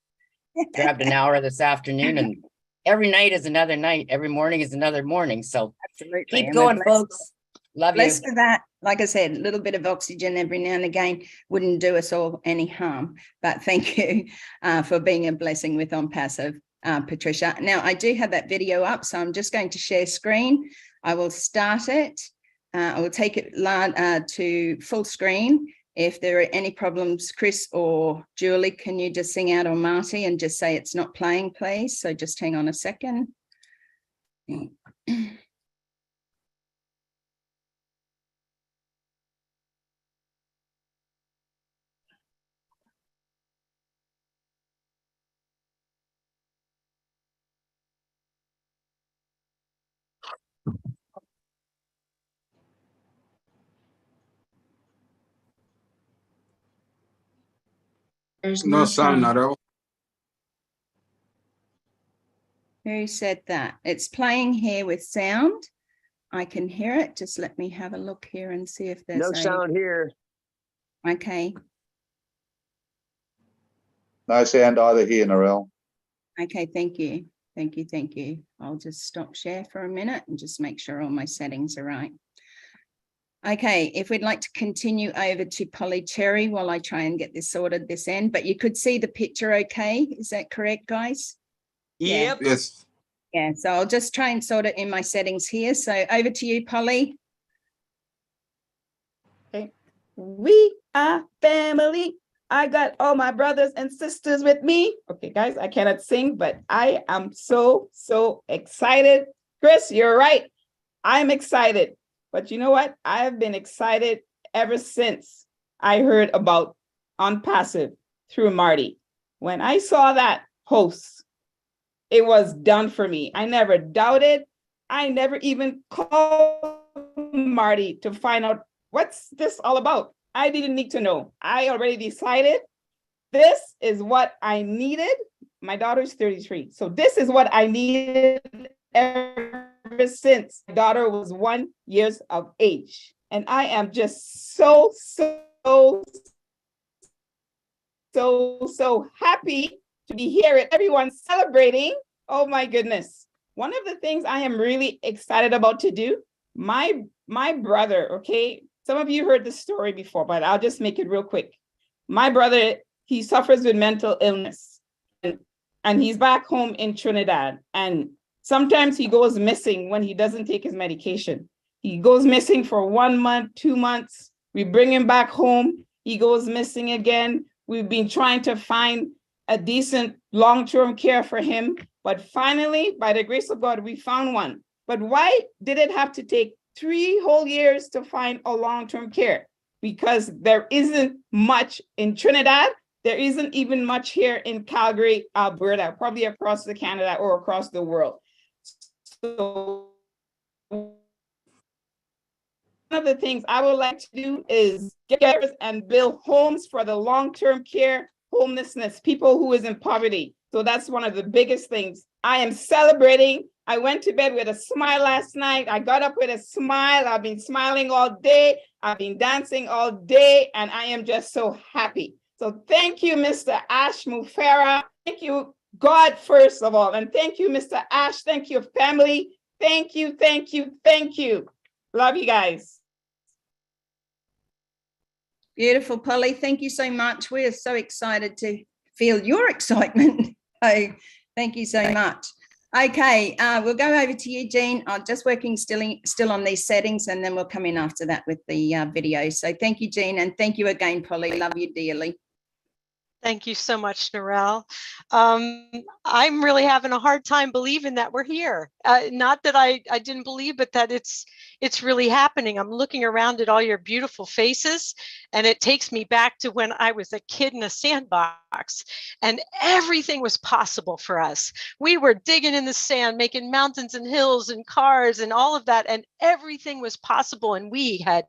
grabbed an hour this afternoon. And every night is another night. Every morning is another morning. So absolutely, keep going, folks. Love you. Blessed for that. Like I said, a little bit of oxygen every now and again wouldn't do us all any harm. But thank you for being a blessing with ONPASSIVE, Patricia. Now, I do have that video up, so I'm just going to share screen. I will start it. I will take it to full screen. If there are any problems, Chris or Julie, can you just sing out, or Marty, and just say it's not playing, please? So just hang on a second. There's no sound, Narelle. Who said that? It's playing here with sound. I can hear it. Just let me have a look here and see if there's no sound here. Okay. No sound either here, Narelle. Okay, thank you. Thank you, thank you. I'll just stop share for a minute and just make sure all my settings are right. Okay, if we'd like to continue over to Polly Cherry while I try and get this sorted this end, but you could see the picture okay? Is that correct, guys? Yep. Yeah. Yes. Yeah, so I'll just try and sort it in my settings here. So over to you, Polly. Okay. We are family. I got all my brothers and sisters with me. Okay, guys, I cannot sing, but I am so excited. Chris, you're right. I'm excited. But you know what? I have been excited ever since I heard about ONPASSIVE through Marty. When I saw that post, it was done for me. I never doubted. I never even called Marty to find out what's this all about. I didn't need to know. I already decided this is what I needed. My daughter's 33. So this is what I needed ever since my daughter was 1 year of age. And I am just so happy to be here and everyone celebrating. Oh my goodness. One of the things I am really excited about to do, my brother, okay, some of you heard the story before, but I'll just make it real quick. My brother, he suffers with mental illness and he's back home in Trinidad. And sometimes he goes missing when he doesn't take his medication. He goes missing for 1 month, 2 months. We bring him back home. He goes missing again. We've been trying to find a decent long-term care for him, but finally, by the grace of God, we found one. But why did it have to take 3 whole years to find a long-term care? Because there isn't much in Trinidad. There isn't even much here in Calgary, Alberta, probably across the Canada or across the world. So one of the things I would like to do is get together and build homes for the long-term care, homelessness, people who is in poverty. So that's one of the biggest things. I am celebrating. I went to bed with a smile last night. I got up with a smile. I've been smiling all day. I've been dancing all day, and I am just so happy. So thank you, Mr. Ash Mufera. Thank you, God, first of all. And thank you, Mr. Ash. Thank you, family. Thank you, thank you, thank you. Love you guys. Beautiful, Polly. Thank you so much. We are so excited to feel your excitement. So thank you so much. Okay, we'll go over to you, Jean. I'm just working still on these settings, and then we'll come in after that with the video. So thank you, Jean, and thank you again, Polly. Love you dearly. Thank you so much, Narelle. I'm really having a hard time believing that we're here. Not that I didn't believe, but that it's really happening. I'm looking around at all your beautiful faces, and it takes me back to when I was a kid in a sandbox, and everything was possible for us. We were digging in the sand, making mountains and hills and cars and all of that, and everything was possible, and we had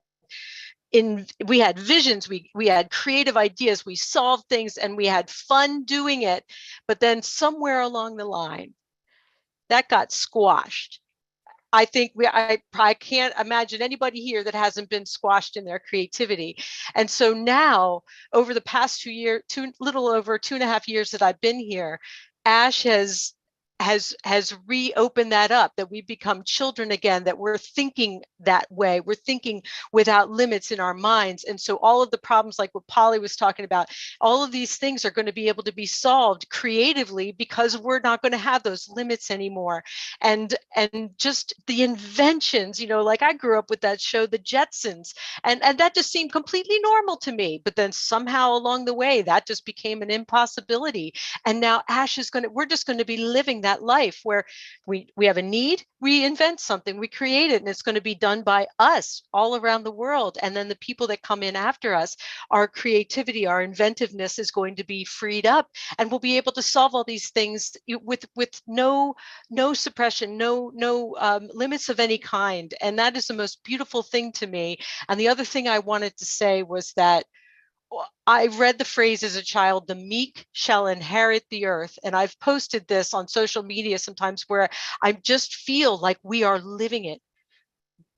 visions, we had creative ideas, we solved things, and we had fun doing it. But then somewhere along the line, that got squashed. I think I can't imagine anybody here that hasn't been squashed in their creativity. And so now, over the past 2 years, little over 2.5 years that I've been here, Ash has reopened that up, that we've become children again, that we're thinking that way. We're thinking without limits in our minds. And so all of the problems, like what Polly was talking about, all of these things are going to be able to be solved creatively because we're not going to have those limits anymore. And just the inventions, you know, like I grew up with that show, The Jetsons, and that just seemed completely normal to me. But then somehow along the way, that just became an impossibility. And now Ash is we're just going to be living that life where we have a need, we invent something, we create it, and it's going to be done by us all around the world. And then the people that come in after us, our creativity, our inventiveness is going to be freed up, and we'll be able to solve all these things with no suppression, no limits of any kind. And that is the most beautiful thing to me. And the other thing I wanted to say was that I read the phrase as a child, the meek shall inherit the earth. And I've posted this on social media sometimes where I just feel like we are living it.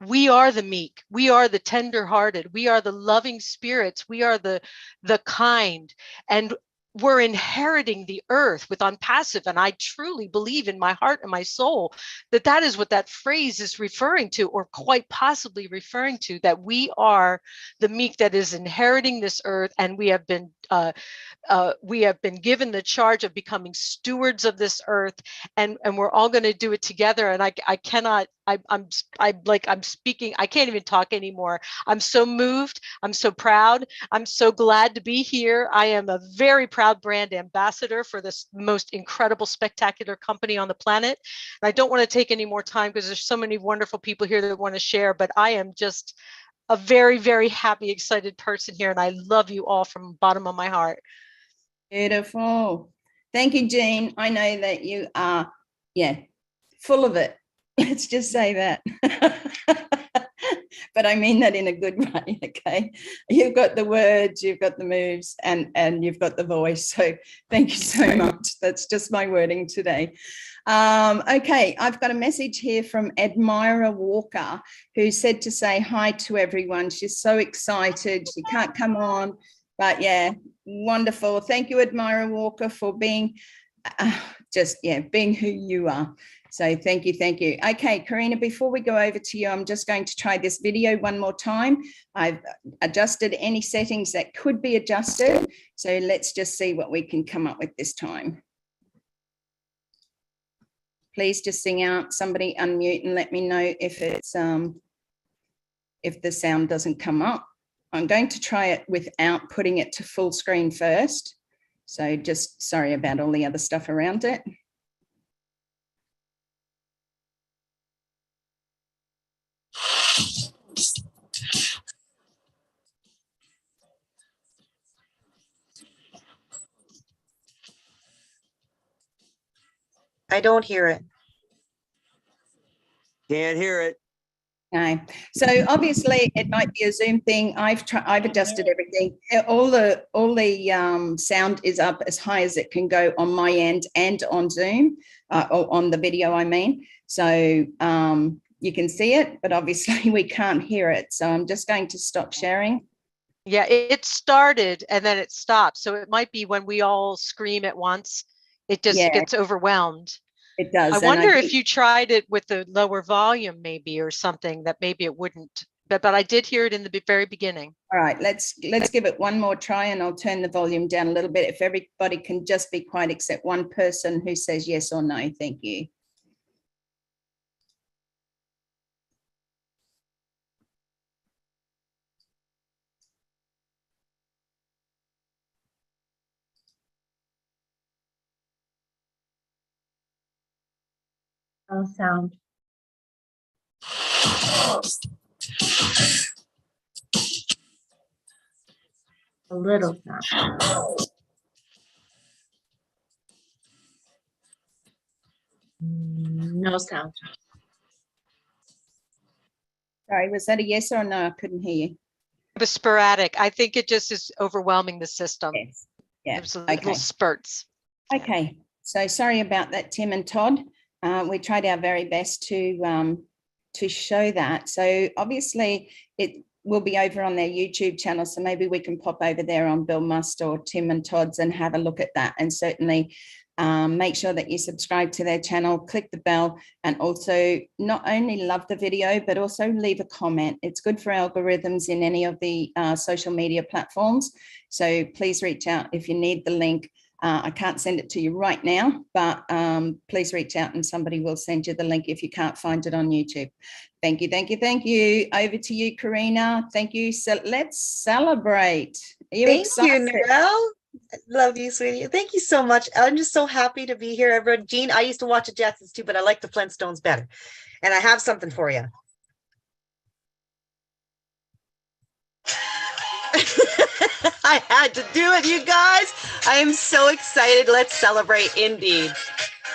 We are the meek, we are the tender-hearted, we are the loving spirits, we are the kind, and we're inheriting the earth with ONPASSIVE. And I truly believe in my heart and my soul that that is what that phrase is referring to, or quite possibly referring to, that we are the meek that is inheriting this earth, and we have been given the charge of becoming stewards of this earth, and we're all going to do it together. And I'm speaking, I can't even talk anymore. I'm so moved. I'm so proud. I'm so glad to be here. I am a very proud brand ambassador for this most incredible, spectacular company on the planet. And I don't want to take any more time because there's so many wonderful people here that want to share, but I am just a very, very happy, excited person here. And I love you all from the bottom of my heart. Beautiful. Thank you, Jean. I know that you are, full of it. Let's just say that. But I mean that in a good way, okay? You've got the words, you've got the moves, and you've got the voice. So thank you so much. That's just my wording today. Okay, I've got a message here from Admira Walker, who said to say hi to everyone. She's so excited. She can't come on, but yeah, wonderful. Thank you, Admira Walker, for being being who you are. So thank you, thank you. Okay, Karina, before we go over to you, I'm just going to try this video one more time. I've adjusted any settings that could be adjusted. So let's just see what we can come up with this time. Please just sing out, somebody unmute and let me know if it's if the sound doesn't come up. I'm going to try it without putting it to full screen first. So just sorry about all the other stuff around it. I don't hear it. Can't hear it. No. So obviously it might be a Zoom thing. I've adjusted everything. All the sound is up as high as it can go on my end and on Zoom, or on the video, I mean. So you can see it, but obviously we can't hear it. So I'm just going to stop sharing. Yeah, it started and then it stopped. So it might be when we all scream at once, it just gets overwhelmed. It does. I wonder if you tried it with the lower volume maybe, or something, that maybe it wouldn't, but I did hear it in the very beginning. All right, let's give it one more try, and I'll turn the volume down a little bit. If everybody can just be quiet except one person who says yes or no. Thank you. No sound. A little sound. No sound. Sorry, was that a yes or no? I couldn't hear you. It was sporadic. I think it just is overwhelming the system. Yes. Yeah. There's little spurts. Okay. So sorry about that, Tim and Todd. We tried our very best to show that. So obviously it will be over on their YouTube channel. So maybe we can pop over there on Bill Must or Tim and Todd's and have a look at that. And certainly make sure that you subscribe to their channel, click the bell, and also not only love the video, but also leave a comment. It's good for algorithms in any of the social media platforms. So please reach out if you need the link. I can't send it to you right now, but please reach out and somebody will send you the link if you can't find it on YouTube. Thank you, thank you, thank you. Over to you, Karina. Thank you. So let's celebrate. Are you excited? Thank you, Narelle. Love you, sweetie. Thank you so much. I'm just so happy to be here, everyone. Jean, I used to watch the Jacksons too, but I like the Flintstones better. And I have something for you. I had to do it, you guys. I am so excited. Let's celebrate indeed.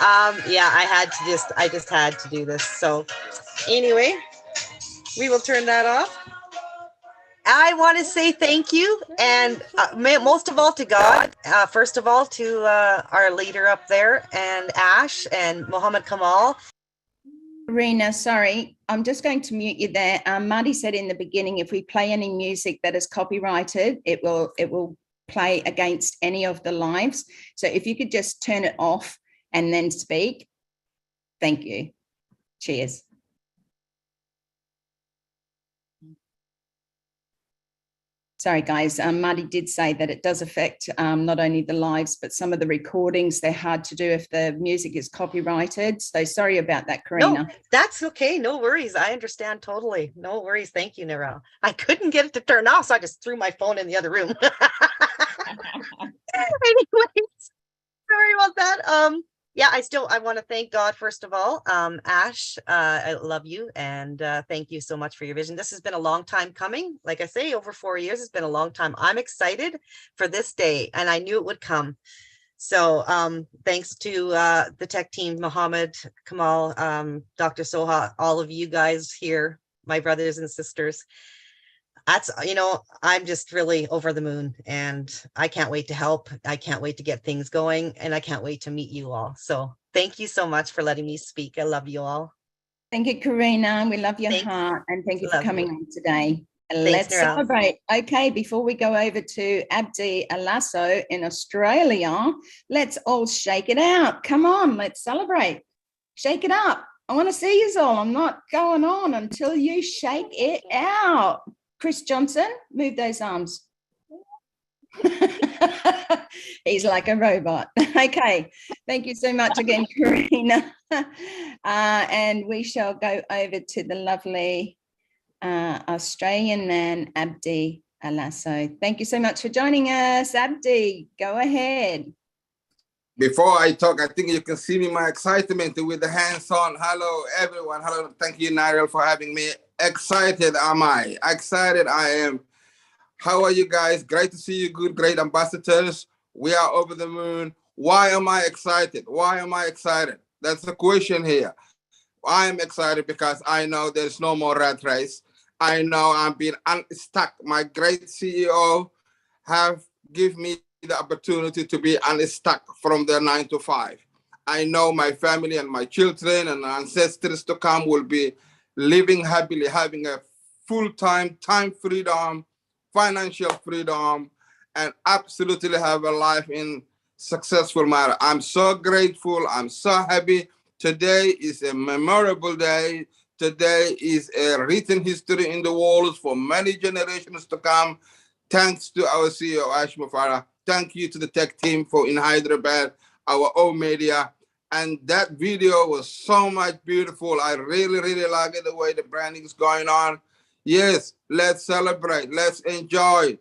Yeah, I just had to do this. So anyway, we will turn that off. I want to say thank you, and most of all to God. First of all to our leader up there, and Ash and Muhammad Kamal. Rena, sorry, I'm just going to mute you there. Marty said in the beginning, if we play any music that is copyrighted, it will play against any of the lives. So if you could just turn it off and then speak. Thank you. Cheers. Sorry, guys. Marty did say that it does affect not only the lives, but some of the recordings. They're hard to do if the music is copyrighted. So sorry about that, Karina. No, that's okay. No worries. I understand totally. No worries. Thank you, Narelle. I couldn't get it to turn off, so I just threw my phone in the other room. Anyways, sorry about that. Yeah, I want to thank God, first of all. Ash, I love you, and thank you so much for your vision. This has been a long time coming. Like I say, over 4 years, it's been a long time. I'm excited for this day, and I knew it would come. So thanks to the tech team, Muhammad, Kamal, Dr. Soha, all of you guys here, my brothers and sisters. That's, I'm just really over the moon, and I can't wait to help. I can't wait to get things going, and I can't wait to meet you all. So thank you so much for letting me speak. I love you all. Thank you, Karina. We love your heart, and thank you for coming on today. Let's celebrate. Okay, before we go over to Abdi Alasso in Australia, let's all shake it out. Come on, let's celebrate. Shake it up. I want to see you all. I'm not going on until you shake it out. Chris Johnson, move those arms. He's like a robot. Okay, thank you so much again, Karina. And we shall go over to the lovely Australian man, Abdi Alasso. Thank you so much for joining us. Abdi, go ahead. Before I talk, I think you can see me my excitement with the hands on. Hello, everyone. Hello. Thank you, Nigel, for having me. Excited am I. Excited I am. How are you guys? Great to see you, good, great ambassadors. We are over the moon. Why am I excited? Why am I excited? That's the question here. I am excited because I know there's no more rat race. I know I'm being unstuck. My great CEO have given me the opportunity to be unstuck from the 9 to 5. I know my family and my children and ancestors to come will be living happily, having a full-time time freedom, financial freedom, and absolutely have a life in successful manner. I'm so grateful. I'm so happy. Today is a memorable day. Today is a written history in the walls for many generations to come. Thanks to our CEO, Ash Mufara. Thank you to the tech team for in Hyderabad, our own media. And that video was so much beautiful. I really, really like it, the way the branding is going on. Yes, let's celebrate. Let's enjoy.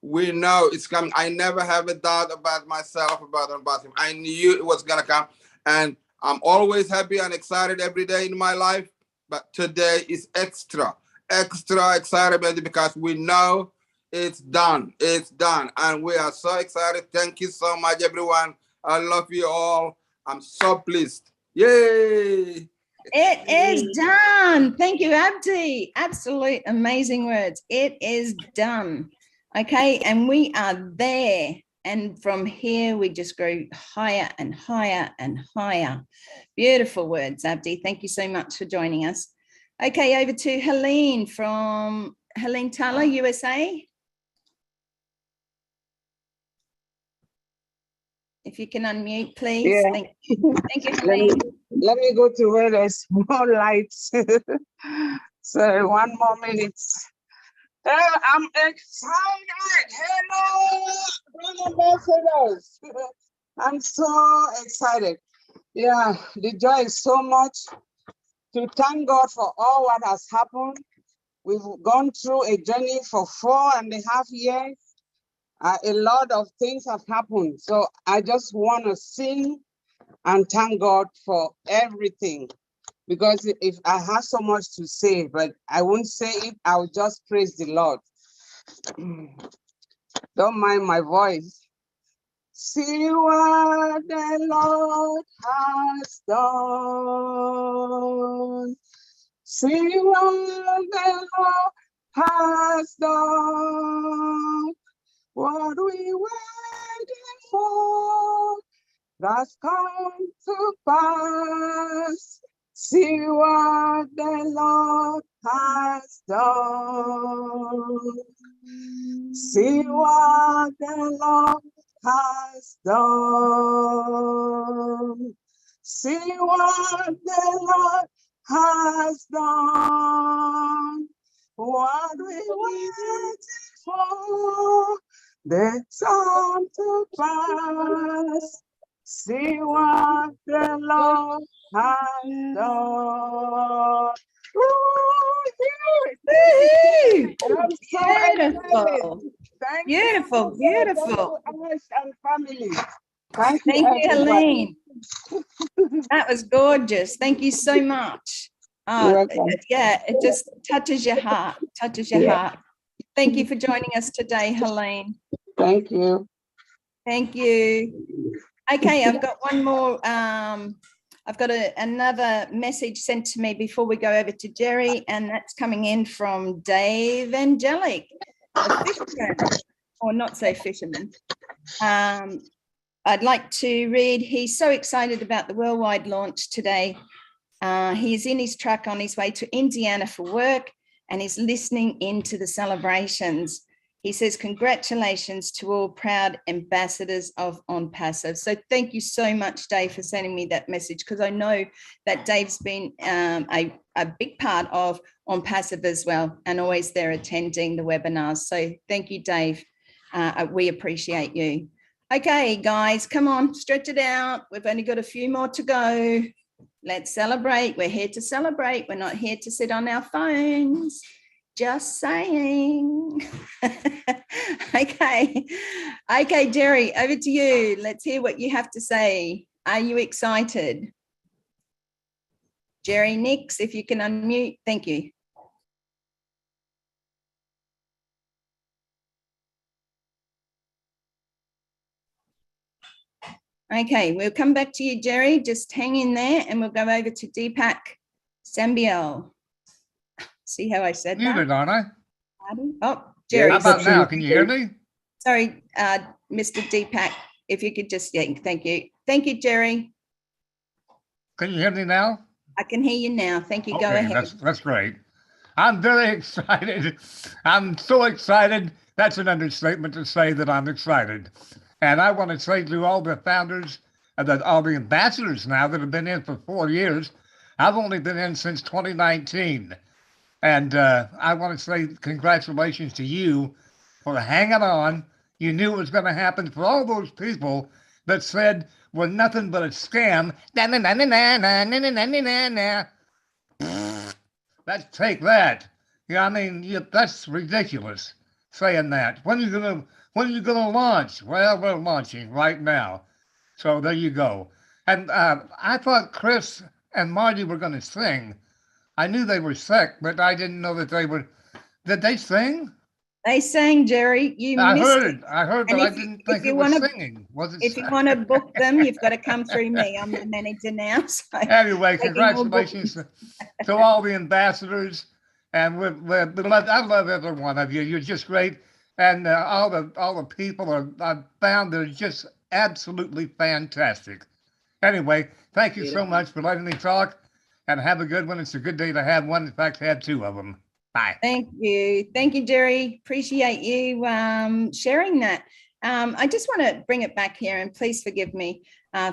We know it's coming. I never have a doubt about myself, about ONPASSIVE. I knew it was going to come. And I'm always happy and excited every day in my life. But today is extra excited because we know it's done. It's done. And we are so excited. Thank you so much, everyone. I love you all. I'm so pleased. Yay! It is done. Thank you, Abdi. Absolute amazing words. It is done. Okay, and we are there. And from here, we just grow higher and higher and higher. Beautiful words, Abdi. Thank you so much for joining us. Okay, over to Helene from Helene Tala, USA. If you can unmute, please. Yeah. Thank you, Helene. Let me go to where there's more lights. So 1 more minute. I'm excited. Hello, ambassadors. I'm so excited. Yeah, the joy is so much. To thank God for all what has happened. We've gone through a journey for 4.5 years. A lot of things have happened. So I just want to sing and thank God for everything. Because if I have so much to say, but I won't say it, I'll just praise the Lord. Don't mind my voice. See what the Lord has done. See what the Lord has done. What we waited for, that's come to pass. See what the Lord has done. See what the Lord has done. See what the Lord has done. What we waited for, the time to pass. See what the Lord has done. Beautiful. Beautiful, beautiful. Family. Thank you, Helene. That was gorgeous. Thank you so much. Yeah, it just touches your heart, heart. Thank you for joining us today, Helene. Thank you. Thank you. Okay, I've got one more. I've got another message sent to me before we go over to Jerry, and that's coming in from Dave Angelic, a fisherman, or not so fisherman. I'd like to read, he's so excited about the worldwide launch today. He's in his truck on his way to Indiana for work, and he's listening into the celebrations. He says, congratulations to all proud ambassadors of ONPASSIVE. So thank you so much, Dave, for sending me that message, because I know that Dave's been a big part of ONPASSIVE as well, and always there attending the webinars. So thank you, Dave. We appreciate you. Okay, guys, come on, stretch it out. We've only got a few more to go. Let's celebrate. We're here to celebrate. We're not here to sit on our phones. Just saying. Okay, Jerry, over to you. Let's hear what you have to say. Are you excited? Jerry, Nix, if you can unmute, thank you. Okay, we'll come back to you, Jerry. Just hang in there and we'll go over to Deepak Sambiel. See how I said that? Muted, aren't I? Oh, Jerry. How about now? Can you hear me? Sorry, Mr. Deepak, if you could just, yeah, thank you. Thank you, Jerry. Can you hear me now? I can hear you now. Thank you. Okay, Go ahead. That's great. I'm very excited. I'm so excited. That's an understatement to say that I'm excited. And I want to say to all the founders and all the ambassadors now that have been in for 4 years, I've only been in since 2019. And I want to say congratulations to you for hanging on. You knew it was going to happen. For all those people that said we're nothing but a scam. Let's take that. Yeah, I mean, that's ridiculous saying that. When are you gonna launch? Well, we're launching right now. So there you go. And I thought Chris and Marty were going to sing. I knew they were sick, but I didn't know that they were. Did they sing? They sang, Jerry. I heard, but I didn't think it was singing. If you want to book them, you've got to come through me. I'm the manager now. So anyway, congratulations to all the ambassadors, and I love every one of you. You're just great, and all the people I've found are just absolutely fantastic. Anyway, thank you so much for letting me talk, and have a good one. It's a good day to have one. In fact, have 2 of them. Bye. Thank you, Jerry. Appreciate you sharing that. I just want to bring it back here, and please forgive me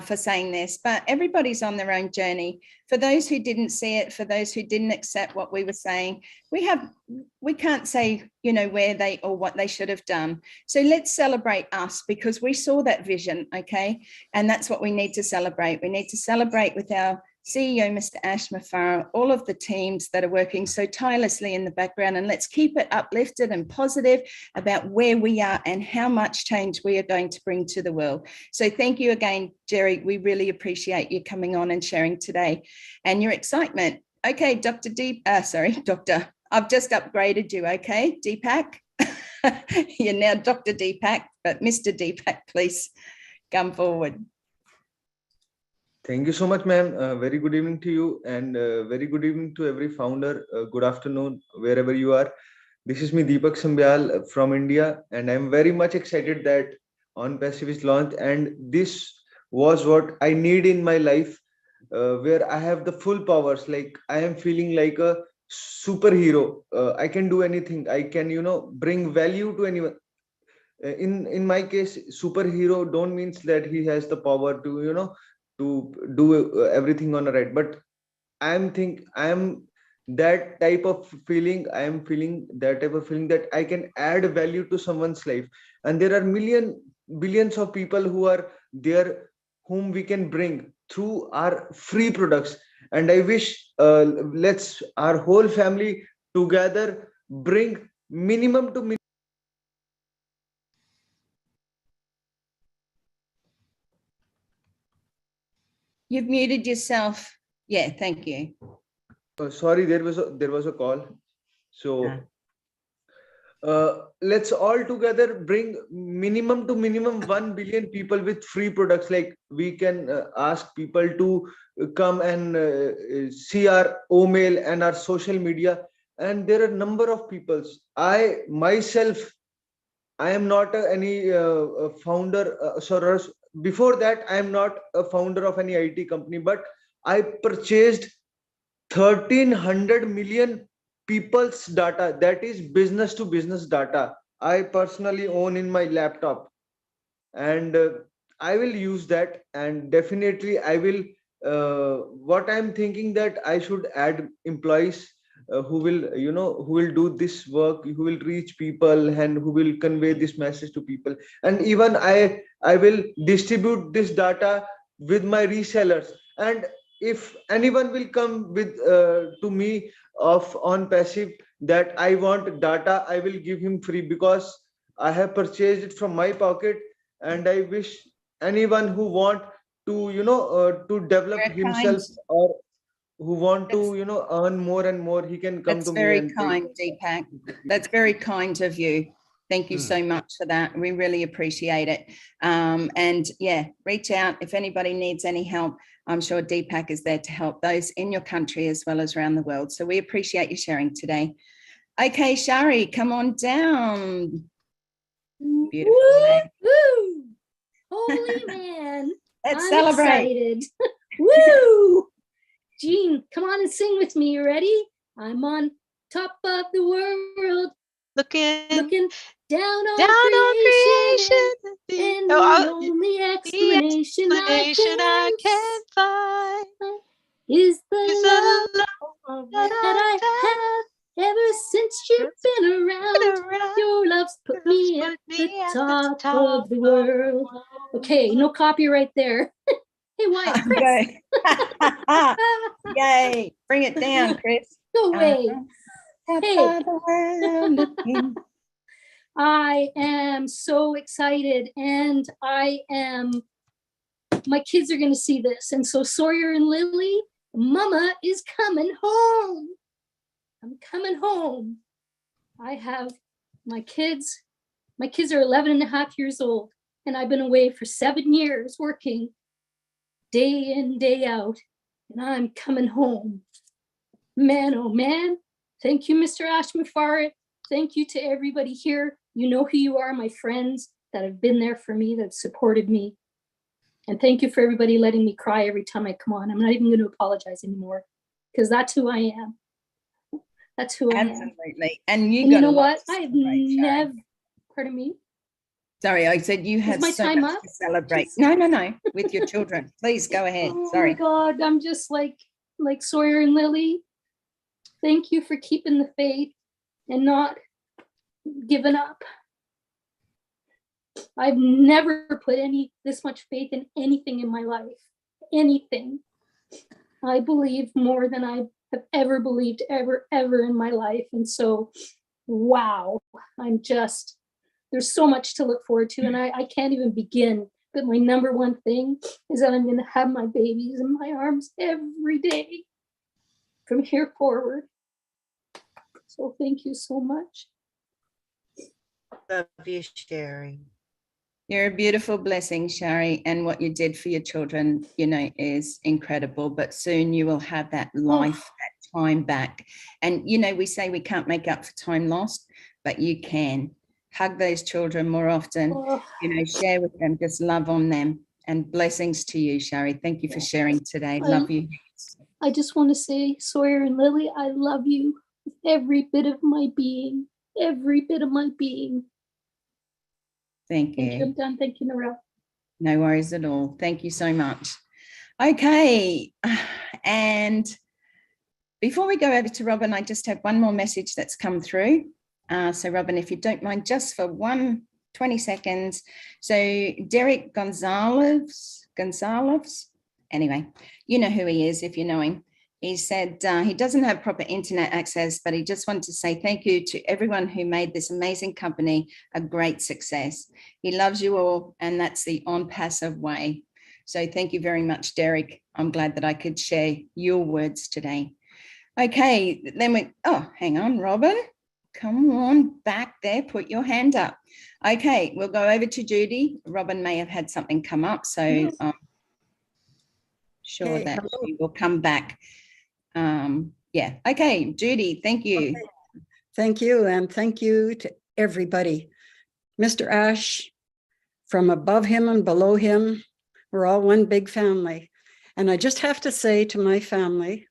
for saying this, but everybody's on their own journey. For those who didn't see it, for those who didn't accept what we were saying, we can't say, you know, where they or what they should have done. So let's celebrate us, because we saw that vision, okay? And that's what we need to celebrate. We need to celebrate with our CEO, Mr. Ash Mafara, all of the teams that are working so tirelessly in the background, and let's keep it uplifted and positive about where we are and how much change we are going to bring to the world. So thank you again, Jerry. We really appreciate you coming on and sharing today and your excitement. Okay, Dr. I've just upgraded you, okay, Deepak? You're now Dr. Deepak, but Mr. Deepak, please come forward. Thank you so much, ma'am. Very good evening to you, and very good evening to every founder. Good afternoon, wherever you are. This is me, Deepak Sambyal from India, and I'm very much excited that ONPASSIVE is launched. And this was what I need in my life, where I have the full powers. Like, I am feeling like a superhero. I can do anything. I can, bring value to anyone. In my case, superhero don't means that he has the power to, to do everything on a right, but I am that type of feeling. I am feeling that type of feeling that I can add value to someone's life, and there are billions of people who are there whom we can bring through our free products. And I wish let's our whole family together bring minimum to minimum. You've muted yourself. Yeah, thank you. Sorry, there was a call. So let's all together bring minimum to minimum 1 billion people with free products. Like, we can ask people to come and see our OMail and our social media. And there are a number of people. I myself, I am not any founder. Before that, I am not a founder of any IT company, but I purchased 1,300 million people's data. That is business to business data. I personally own in my laptop, and I will use that. And definitely I will, what I'm thinking, that I should add employees who will do this work, who will reach people, and who will convey this message to people. And even I will distribute this data with my resellers. And if anyone will come with to me of on passive that I want data, I will give him free because I have purchased it from my pocket, and I wish anyone who want to to develop You're himself, kind. or who want to earn more and more, he can come That's to me very and kind, Deepak. That's very kind of you. Thank you so much for that. We really appreciate it. And yeah, reach out if anybody needs any help. I'm sure Deepak is there to help those in your country as well as around the world. So we appreciate you sharing today. Okay, Shari, come on down. Beautiful. Woo! Holy man. Let's I'm celebrate. excited. Woo! Jean, come on and sing with me. You ready? I'm on top of the world. Looking down on down on creation. creation. And the only explanation I can find is the is love that I have ever since you've been around. Your love's put me at the top of the world. Okay, no copyright there. Hey, Wyatt, Chris. Yay, bring it down, Chris. Go away. Hey. I am so excited, and my kids are going to see this. And so Sawyer and Lily, Mama is coming home. I'm coming home. I have my kids are 11 and a half years old, and I've been away for 7 years working day in, day out, and I'm coming home. Man, oh man. Thank you, Mr. Ashmafarit. Thank you to everybody here. You know who you are, my friends that have been there for me, that have supported me. And thank you for everybody letting me cry every time I come on. I'm not even going to apologize anymore, because that's who I am. That's who I am. Absolutely. And you know what? I've never, pardon me? Sorry, I said you have my so time much up? to celebrate. No, with your children. Please go ahead. Oh Sorry. my God, I'm just like Sawyer and Lily. Thank you for keeping the faith and not giving up. I've never put this much faith in anything in my life. Anything. I believe more than I have ever believed ever in my life. And so, wow, there's so much to look forward to, and I can't even begin. But my number one thing is that I'm going to have my babies in my arms every day from here forward. So thank you so much. Love you, Sherry. You're a beautiful blessing, Shari, and what you did for your children, is incredible. But soon you will have that life, that time back. And, we say we can't make up for time lost, but you can. Hug those children more often, share with them, just love on them. And blessings to you, Shari. Thank you for sharing today. Love you. I just want to say, Sawyer and Lily, I love you with every bit of my being. Every bit of my being. Thank you. Thank you. I'm done. Thank you, Nora. No worries at all. Thank you so much. Okay. And before we go over to Robin, I just have one more message that's come through. So Robin, if you don't mind, just for 20 seconds. So Derek Gonzalez, anyway, you know who he is if you know him. He said he doesn't have proper internet access, but he just wanted to say thank you to everyone who made this amazing company a great success. He loves you all, and that's the ONPASSIVE way. So thank you very much, Derek. I'm glad that I could share your words today. Okay, then hang on, Robin. Come on back there, put your hand up. Okay, we'll go over to Judy. Robin may have had something come up, so I'm sure that she will come back. Yeah, okay, Judy, thank you. Okay. Thank you, and thank you to everybody. Mr. Ash, from above him and below him, we're all one big family. And I just have to say to my family,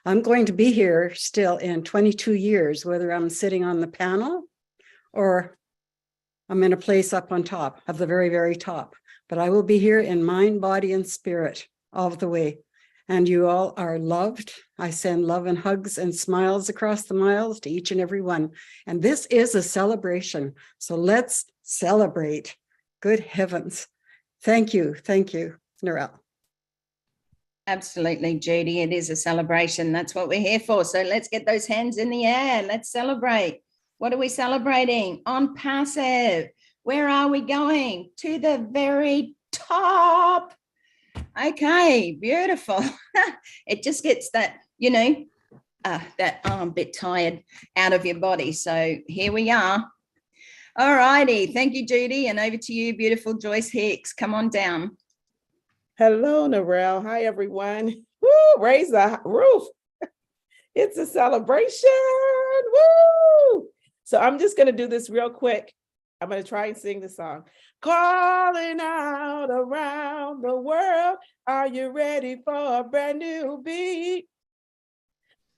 I'm going to be here still in 22 years, whether I'm sitting on the panel or I'm in a place up on top of the very, very top. But I will be here in mind, body, and spirit all the way. And you all are loved. I send love and hugs and smiles across the miles to each and every one. And this is a celebration. So let's celebrate. Good heavens. Thank you. Thank you, Narelle. Absolutely, Judy. It is a celebration. That's what we're here for. So let's get those hands in the air. Let's celebrate. What are we celebrating? On passive. Where are we going? To the very top. Okay, beautiful. It just gets that, that arm bit tired out of your body. So here we are. All righty. Thank you, Judy. And over to you, beautiful Joyce Hicks. Come on down. Hello, Narelle. Hi, everyone. Woo, raise the roof. It's a celebration. Woo! So I'm just going to do this real quick. I'm going to try and sing the song. Calling out around the world. Are you ready for a brand new beat?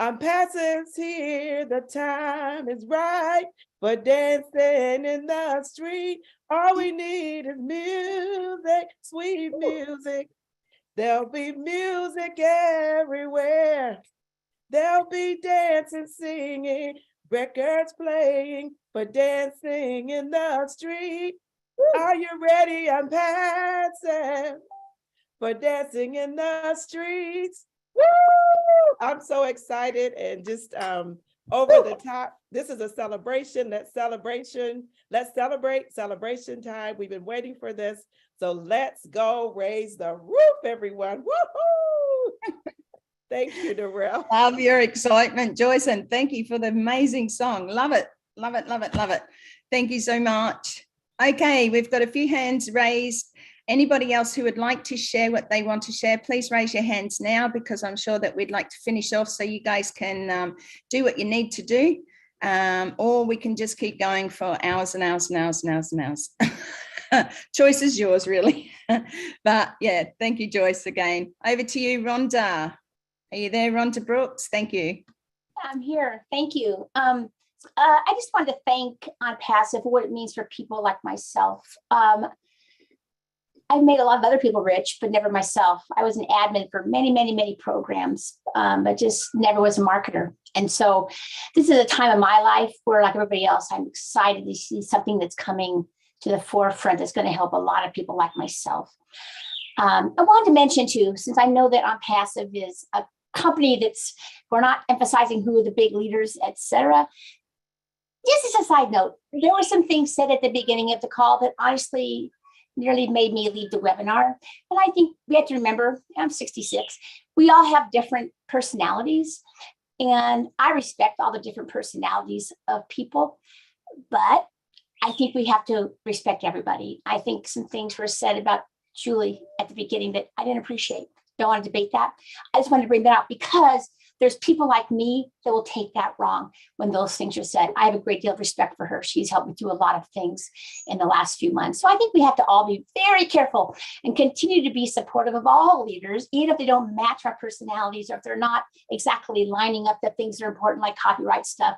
ONPASSIVE's here. The time is right for dancing in the street. All we need is music, sweet music. There'll be music everywhere. There'll be dancing, singing, records playing for dancing in the street. Are you ready? ONPASSIVE for dancing in the streets. Woo! I'm so excited and just over the top. This is a celebration. Let's celebrate. Celebration time. We've been waiting for this. So let's go raise the roof, everyone. Woohoo! Thank you, Narelle. Love your excitement, Joyce, and thank you for the amazing song. Love it, love it, love it, love it. Thank you so much. Okay, we've got a few hands raised. Anybody else who would like to share what they want to share, please raise your hands now, because I'm sure that we'd like to finish off so you guys can do what you need to do, or we can just keep going for hours and hours and hours and hours and hours. Choice is yours, really. But yeah, thank you, Joyce, again. Over to you, Rhonda. Are you there, Rhonda Brooks? Thank you. I'm here. Thank you. I just wanted to thank ONPASSIVE for what it means for people like myself. I've made a lot of other people rich, but never myself. I was an admin for many, many, many programs, but just never was a marketer. And so this is a time of my life where, like everybody else, I'm excited to see something that's coming to the forefront that's going to help a lot of people like myself. I wanted to mention too, since I know that ONPASSIVE is a company that's, we're not emphasizing who are the big leaders, etc. Just as a side note, there were some things said at the beginning of the call that honestly nearly made me leave the webinar. And I think we have to remember, I'm 66, we all have different personalities. And I respect all the different personalities of people, but I think we have to respect everybody. I think some things were said about Julie at the beginning that I didn't appreciate. Don't want to debate that. I just wanted to bring that out because there's people like me that will take that wrong when those things are said. I have a great deal of respect for her. She's helped me through a lot of things in the last few months. So I think we have to all be very careful and continue to be supportive of all leaders, even if they don't match our personalities or if they're not exactly lining up the things that are important, like copyright stuff.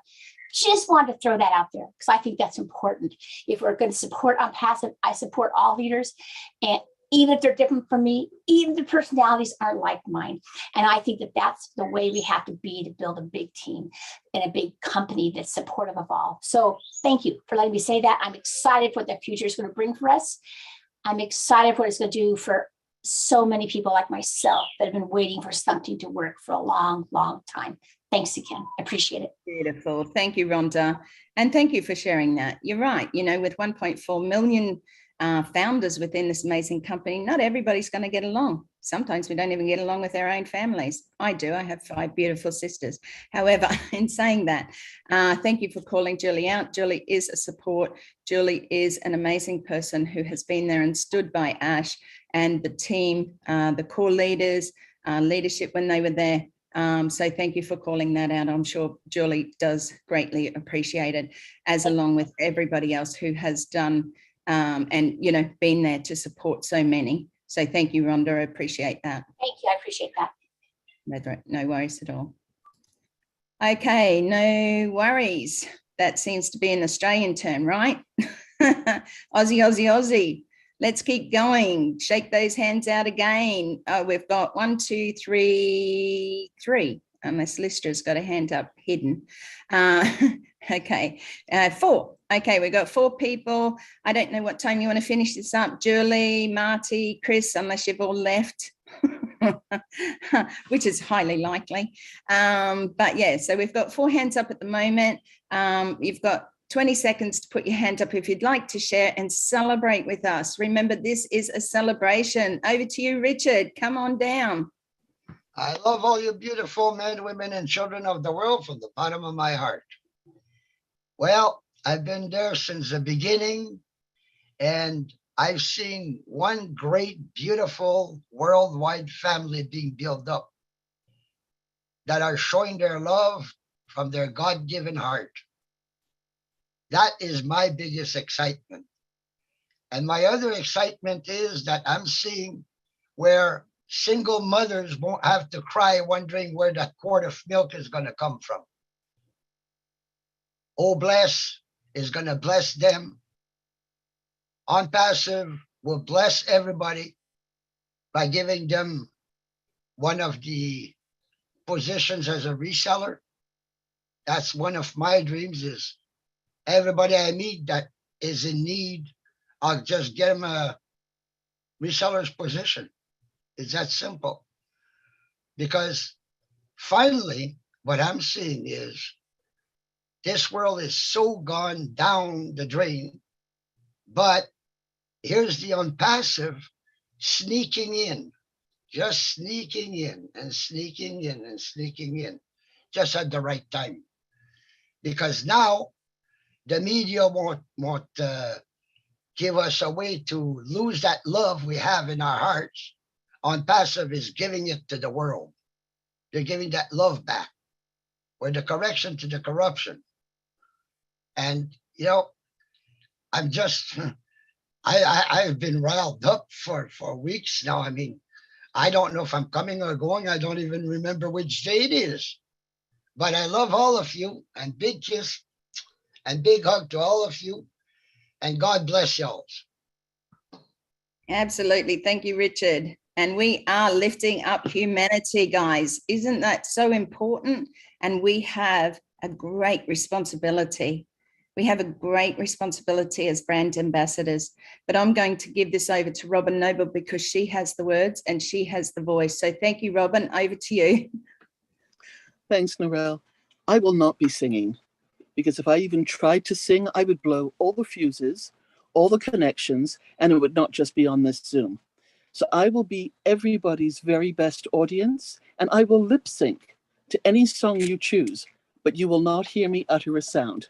Just wanted to throw that out there because I think that's important. If we're going to support ONPASSIVE, I support all leaders. And even if they're different from me, even the personalities aren't like mine. And I think that that's the way we have to be to build a big team and a big company that's supportive of all. So thank you for letting me say that. I'm excited for what the future is going to bring for us. I'm excited for what it's going to do for so many people like myself that have been waiting for something to work for a long, long time. Thanks again. I appreciate it. Beautiful. Thank you, Rhonda. And thank you for sharing that. You're right. You know, with 1.4 million founders within this amazing company, not everybody's going to get along. Sometimes we don't even get along with our own families. I do. I have 5 beautiful sisters. However, in saying that, thank you for calling Julie out. Julie is a support. Julie is an amazing person who has been there and stood by Ash and the team, the core leaders, leadership when they were there. So thank you for calling that out. I'm sure Julie does greatly appreciate it, as along with everybody else who has done and, you know, been there to support so many. So thank you, Rhonda. I appreciate that. Thank you. I appreciate that. No worries at all. Okay, no worries. That seems to be an Australian term, right? Aussie, Aussie, Aussie. Let's keep going. Shake those hands out again. We've got 1, 2, 3, 3. Unless Listra's got a hand up hidden. Okay, 4. Okay, we've got 4 people. I don't know what time you want to finish this up. Julie, Marty, Chris, unless you've all left. which is highly likely. But yeah, so we've got 4 hands up at the moment. You've got 20 seconds to put your hand up if you'd like to share and celebrate with us. Remember, this is a celebration. Over to you, Richard. Come on down. I love all you beautiful men, women, and children of the world from the bottom of my heart. Well, I've been there since the beginning, and I've seen one great, beautiful, worldwide family being built up that are showing their love from their God-given heart. That is my biggest excitement. And my other excitement is that I'm seeing where single mothers won't have to cry wondering where that quart of milk is going to come from. Oh, Bless is going to bless them. ONPASSIVE will bless everybody by giving them one of the positions as a reseller. That's one of my dreams, is everybody I meet that is in need, I'll just get them a reseller's position. It's that simple. Because finally, what I'm seeing is this world is so gone down the drain, but here's the ONPASSIVE sneaking in, just sneaking in and sneaking in and sneaking in, just at the right time. Because now the media won't give us a way to lose that love we have in our hearts. ONPASSIVE is giving it to the world. They're giving that love back, or the correction to the corruption. And, you know, I'm just, I've been riled up for weeks now. I mean, I don't know if I'm coming or going. I don't even remember which day it is. But I love all of you, and big kiss and big hug to all of you. And God bless y'all. Absolutely. Thank you, Richard. And we are lifting up humanity, guys. Isn't that so important? And we have a great responsibility. We have a great responsibility as brand ambassadors. But I'm going to give this over to Robin Noble because she has the words and she has the voice. So thank you, Robin. Over to you. Thanks, Narelle. I will not be singing, because if I even tried to sing, I would blow all the fuses, all the connections, and it would not just be on this Zoom. So I will be everybody's very best audience, and I will lip sync to any song you choose, but you will not hear me utter a sound.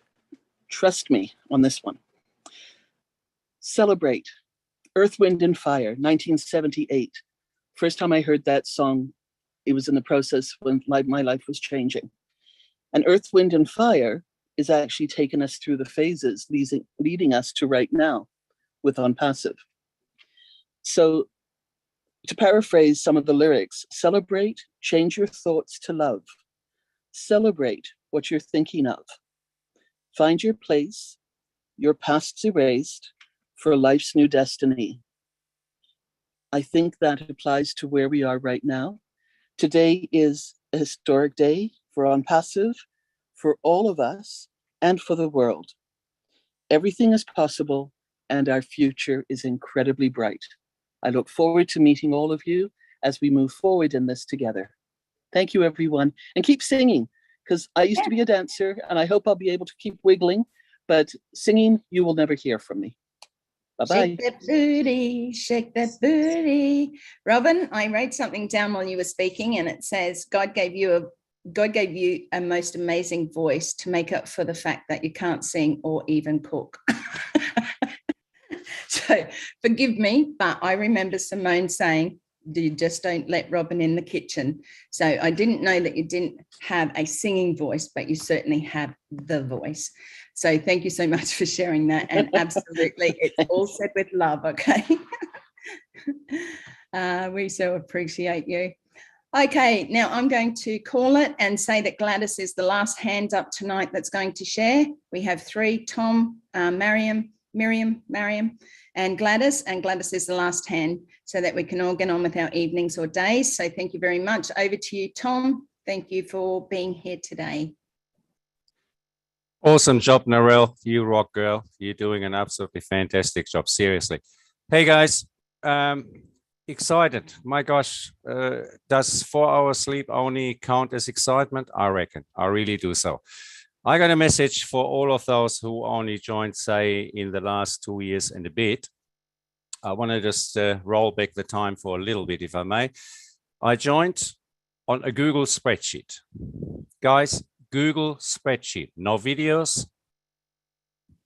Trust me on this one. Celebrate, Earth, Wind and Fire, 1978. First time I heard that song, it was in the process when my life was changing. And Earth, Wind and Fire is actually taking us through the phases, leading us to right now with ONPASSIVE. So to paraphrase some of the lyrics, celebrate, change your thoughts to love. Celebrate what you're thinking of. Find your place, your past's erased for life's new destiny. I think that applies to where we are right now. Today is a historic day for ONPASSIVE, for all of us, and for the world. Everything is possible, and our future is incredibly bright. I look forward to meeting all of you as we move forward in this together. Thank you, everyone. And keep singing, because I used to be a dancer, and I hope I'll be able to keep wiggling, but singing, you will never hear from me. Bye-bye. Shake that booty, shake that booty. Robin, I wrote something down while you were speaking, and it says, God gave you a most amazing voice to make up for the fact that you can't sing or even cook. So forgive me, but I remember Simone saying, you just don't let Robin in the kitchen. So I didn't know that you didn't have a singing voice, but you certainly have the voice. So thank you so much for sharing that. And absolutely, it's all said with love, okay? We so appreciate you. Okay, now I'm going to call it and say that Gladys is the last hand up tonight that's going to share. We have 3, Tom, Miriam, and Gladys is the last hand so that we can all get on with our evenings or days. So thank you very much. Over to you, Tom. Thank you for being here today. Awesome job, Narelle. You rock, girl. You're doing an absolutely fantastic job. Seriously. Hey, guys. Excited. My gosh, does 4 hours sleep only count as excitement? I reckon. I really do so. I got a message for all of those who only joined, say, in the last 2 years and a bit. I want to just roll back the time for a little bit, if I may. I joined on a Google spreadsheet. Guys, Google spreadsheet. No videos,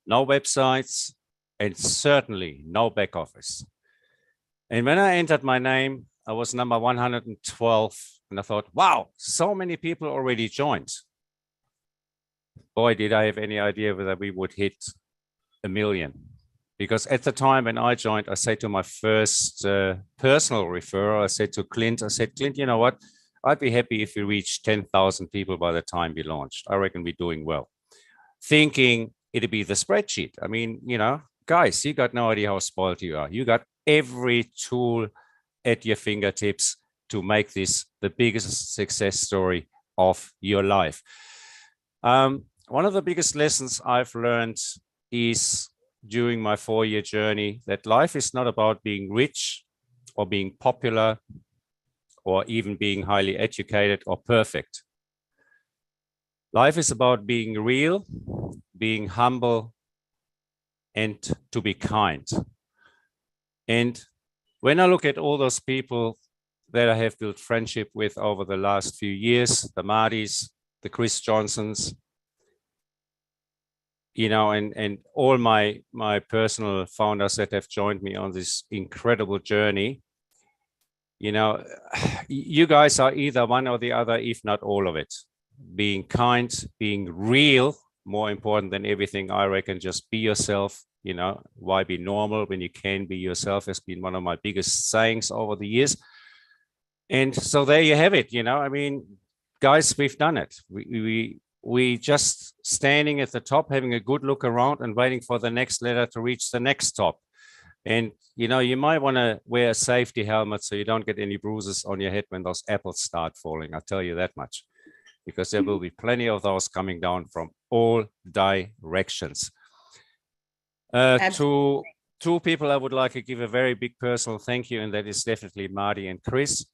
no websites, and certainly no back office. And when I entered my name, I was number 112. And I thought, wow, so many people already joined. Boy, did I have any idea whether we would hit 1 million. Because at the time when I joined, I said to my first personal referrer, I said to Clint, Clint, you know what? I'd be happy if we reach 10,000 people by the time we launched. I reckon we're doing well. Thinking it'd be the spreadsheet. I mean, you know, guys, you got no idea how spoiled you are. You got every tool at your fingertips to make this the biggest success story of your life. One of the biggest lessons I've learned is during my 4-year journey that life is not about being rich or being popular or even being highly educated or perfect. Life is about being real, being humble, and to be kind. And when I look at all those people that I have built friendship with over the last few years, the Martys, the Chris Johnsons, you know, and all my personal founders that have joined me on this incredible journey, you know, you guys are either one or the other, if not all of it. Being kind, being real, more important than everything, I reckon. Just be yourself. You know, why be normal when you can be yourself has been one of my biggest sayings over the years. And so there you have it. You know, I mean, guys, we've done it. We just standing at the top, having a good look around and waiting for the next letter to reach the next top. And, you know, you might want to wear a safety helmet so you don't get any bruises on your head when those apples start falling. I'll tell you that much, because there will be plenty of those coming down from all directions. To two people, I would like to give a very big personal thank you, and that is definitely Marty and Chris.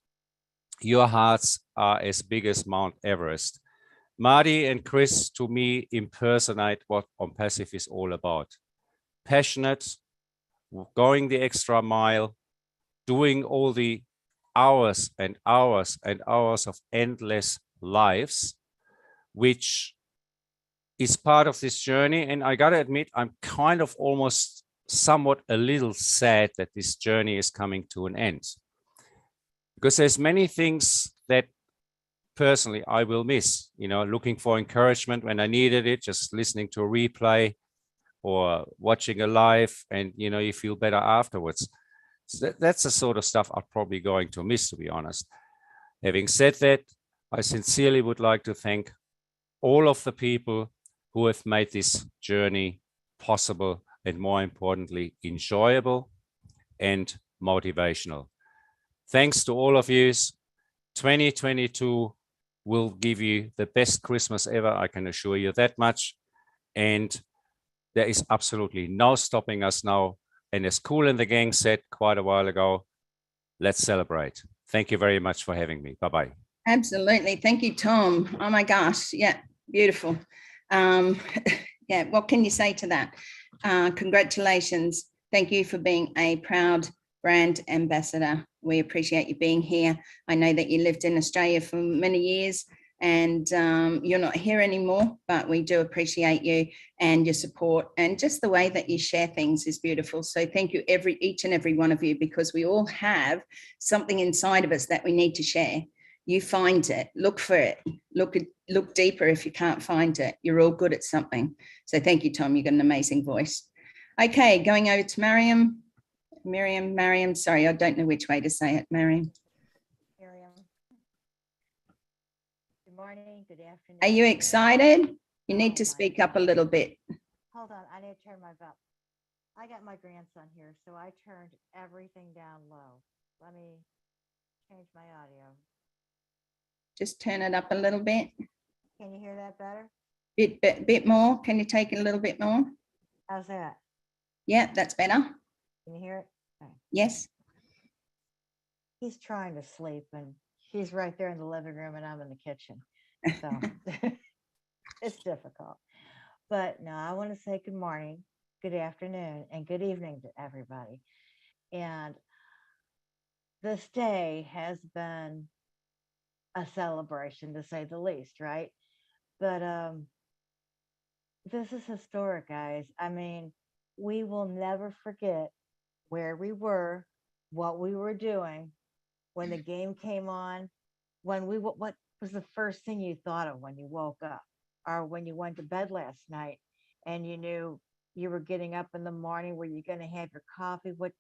Your hearts are as big as Mount Everest. Marty and Chris, to me, impersonate what ONPASSIVE is all about. Passionate, going the extra mile, doing all the hours and hours and hours of endless lives, which is part of this journey. And I got to admit, I'm kind of almost somewhat a little sad that this journey is coming to an end, because there's many things that personally I will miss, you know, looking for encouragement when I needed it, just listening to a replay or watching a live, and, you know, you feel better afterwards. So that's the sort of stuff I'm probably going to miss, to be honest. Having said that, I sincerely would like to thank all of the people who have made this journey possible, and more importantly, enjoyable and motivational. Thanks to all of you. 2022 will give you the best Christmas ever, I can assure you that much. And there is absolutely no stopping us now. And as Kool and the Gang said quite a while ago, let's celebrate. Thank you very much for having me. Bye-bye. Absolutely. Thank you, Tom. Oh my gosh. Yeah, beautiful. Yeah, what can you say to that? Congratulations. Thank you for being a proud brand ambassador. We appreciate you being here. I know that you lived in Australia for many years, and you're not here anymore, but we do appreciate you and your support, and just the way that you share things is beautiful. So thank you, each and every one of you, because we all have something inside of us that we need to share. You find it, look for it, look deeper. If you can't find it, you're all good at something. So thank you, Tom. You've got an amazing voice. Okay, going over to Miriam, sorry, I don't know which way to say it, Miriam. Good morning, good afternoon. Are you excited? You need to speak up a little bit. Hold on, I need to turn my bell. I got my grandson here, so I turned everything down low. Let me change my audio. Just turn it up a little bit. Can you hear that better? Bit more. Can you take it a little bit more? How's that? Yeah, that's better. Can you hear it? Okay. Yes. he's trying to sleep, and he's right there in the living room, and I'm in the kitchen. So it's difficult. But no, I want to say good morning, good afternoon, and good evening to everybody. And this day has been a celebration, to say the least, right? But this is historic, guys. I mean, we will never forget where we were, what we were doing when the game came on, when what was the first thing you thought of when you woke up or when you went to bed last night and you knew you were getting up in the morning, were you going to have your coffee? What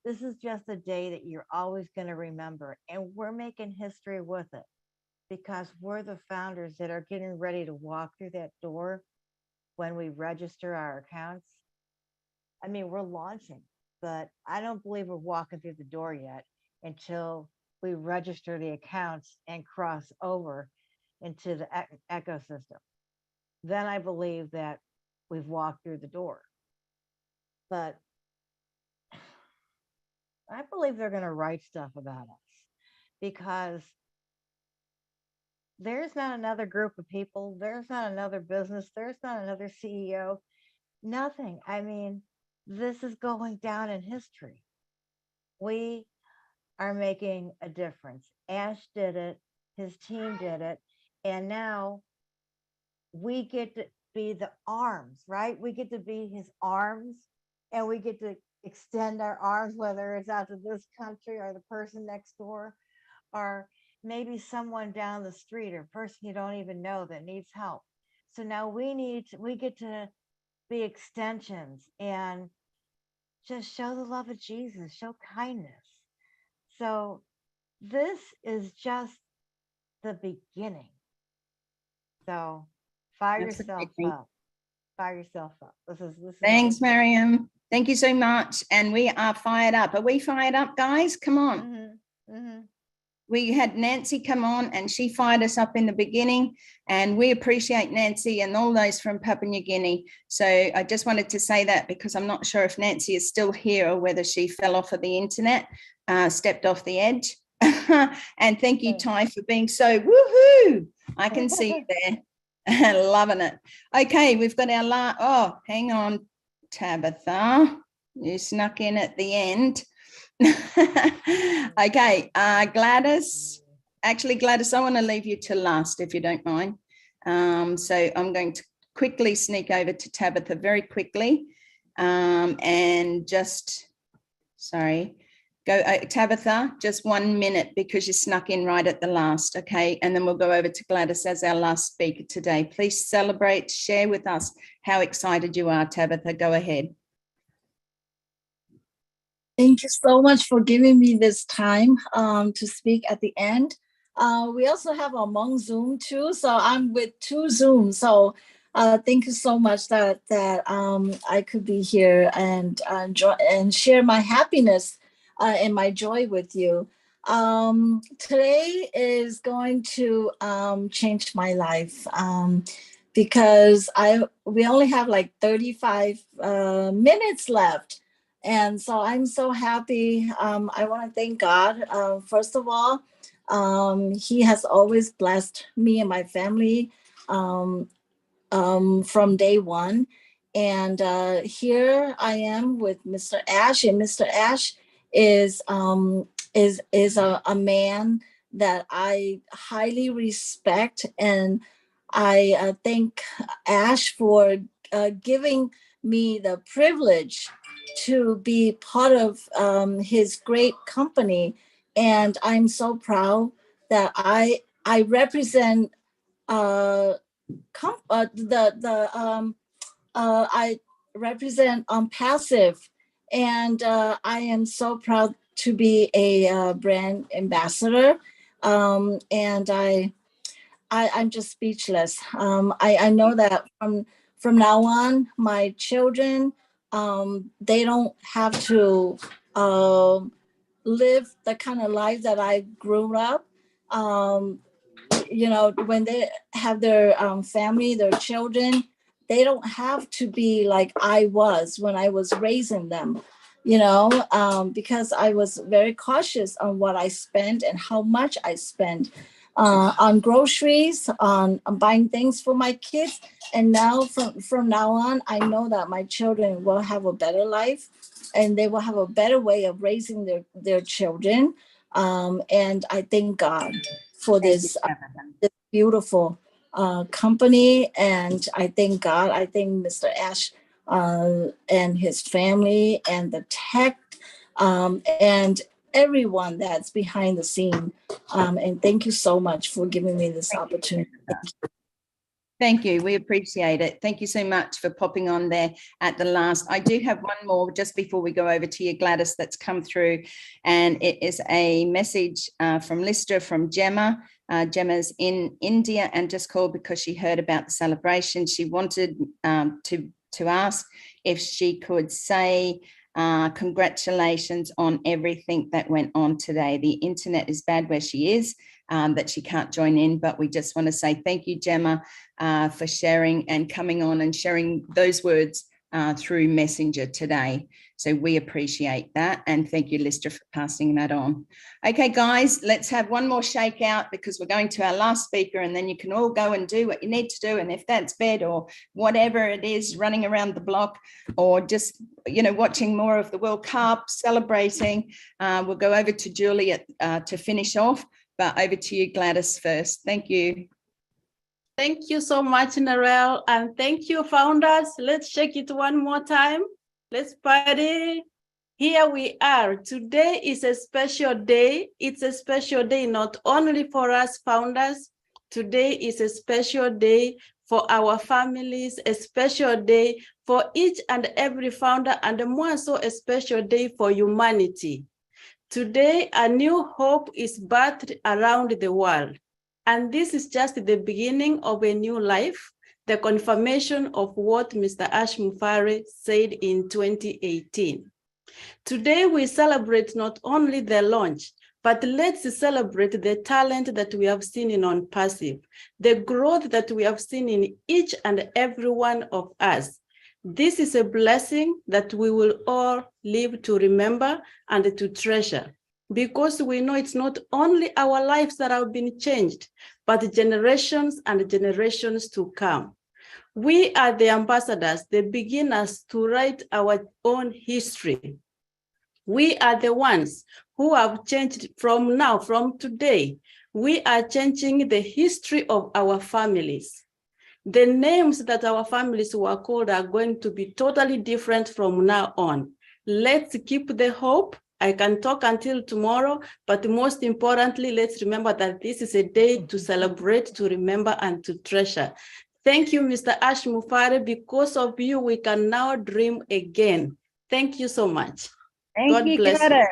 This is just a day that you're always going to remember, and we're making history with it because we're the founders that are getting ready to walk through that door when we register our accounts. I mean, we're launching, but I don't believe we're walking through the door yet until we register the accounts and cross over into the ecosystem. Then I believe that we've walked through the door. But I believe they're going to write stuff about us because there's not another group of people, there's not another business, there's not another CEO, nothing. I mean, this is going down in history. We are making a difference. Ash did it, his team did it, and now we get to be the arms, right? We get to be his arms, and we get to extend our arms, whether it's out to this country or the person next door, or maybe someone down the street or a person you don't even know that needs help. So now we get to be extensions and just show the love of Jesus, show kindness. So this is just the beginning. So fire yourself Absolutely. up. Fire yourself up. This is Thanks, awesome. Miriam. Thank you so much. And we are fired up. Are we fired up, guys? Come on. We had Nancy come on and she fired us up in the beginning, and we appreciate Nancy and all those from Papua New Guinea. So I just wanted to say that because I'm not sure if Nancy is still here or whether she fell off of the internet, stepped off the edge. And thank you, Ty, for being so woohoo. I can see you there. Loving it. Okay, we've got our hang on, Tabitha. You snuck in at the end. Okay, Gladys. Actually, Gladys, I want to leave you to last if you don't mind. So I'm going to quickly sneak over to Tabitha very quickly, and just, sorry, go Tabitha, just 1 minute because you snuck in right at the last, okay? And then we'll go over to Gladys as our last speaker today. Please celebrate, share with us how excited you are, Tabitha. Go ahead. Thank you so much for giving me this time to speak at the end. We also have a Hmong Zoom too, so I'm with 2 Zooms. So thank you so much that I could be here and enjoy and share my happiness and my joy with you. Today is going to change my life because we only have like 35 minutes left. And so I'm so happy. I want to thank God. First of all, He has always blessed me and my family from day one. And here I am with Mr. Ash, and Mr. Ash is a man that I highly respect, and I thank Ash for giving me the privilege to be part of his great company. And I'm so proud that I represent I represent ONPASSIVE, and I am so proud to be a brand ambassador. And I'm just speechless. I know that from now on, my children, they don't have to live the kind of life that I grew up. When they have their family, their children, they don't have to be like I was when I was raising them. because I was very cautious on what I spent and how much I spent on groceries, on buying things for my kids. And now from now on, I know that my children will have a better life and they will have a better way of raising their children. And I thank God for this beautiful company. And I thank God, I thank Mr. Ash and his family and the tech and everyone that's behind the scene. And thank you so much for giving me this opportunity. Thank you. We appreciate it. Thank you so much for popping on there at the last. I do have one more just before we go over to you, Gladys, that's come through. And it is a message from Lister from Gemma. Gemma's in India and just called because she heard about the celebration. She wanted to ask if she could say congratulations on everything that went on today. The internet is bad where she is, that she can't join in, but we just want to say thank you, Gemma, for sharing and coming on and sharing those words through Messenger today. So we appreciate that. And thank you, Lister, for passing that on. Okay, guys, let's have one more shakeout because we're going to our last speaker and then you can all go and do what you need to do. And if that's bed or whatever it is, running around the block or just, watching more of the World Cup, celebrating, we'll go over to Julie to finish off, but over to you, Gladys, first. Thank you. Thank you so much, Narelle, and thank you, founders. Let's shake it one more time. Let's party. Here we are. Today is a special day. It's a special day not only for us founders. Today is a special day for our families, a special day for each and every founder, and more so a special day for humanity. Today, a new hope is birthed around the world. And this is just the beginning of a new life, the confirmation of what Mr. Ash Mufare said in 2018. Today, we celebrate not only the launch, but let's celebrate the talent that we have seen in ONPASSIVE, the growth that we have seen in each and every one of us. This is a blessing that we will all live to remember and to treasure, because we know it's not only our lives that have been changed, but generations and generations to come. We are the ambassadors, the beginners to write our own history. We are the ones who have changed from today. We are changing the history of our families. The names that our families were called are going to be totally different from now on. Let's keep the hope. I can talk until tomorrow, but most importantly, let's remember that this is a day to celebrate, to remember, and to treasure. Thank you, Mr. Ash Mufare. Because of you, we can now dream again. Thank you so much. God bless you.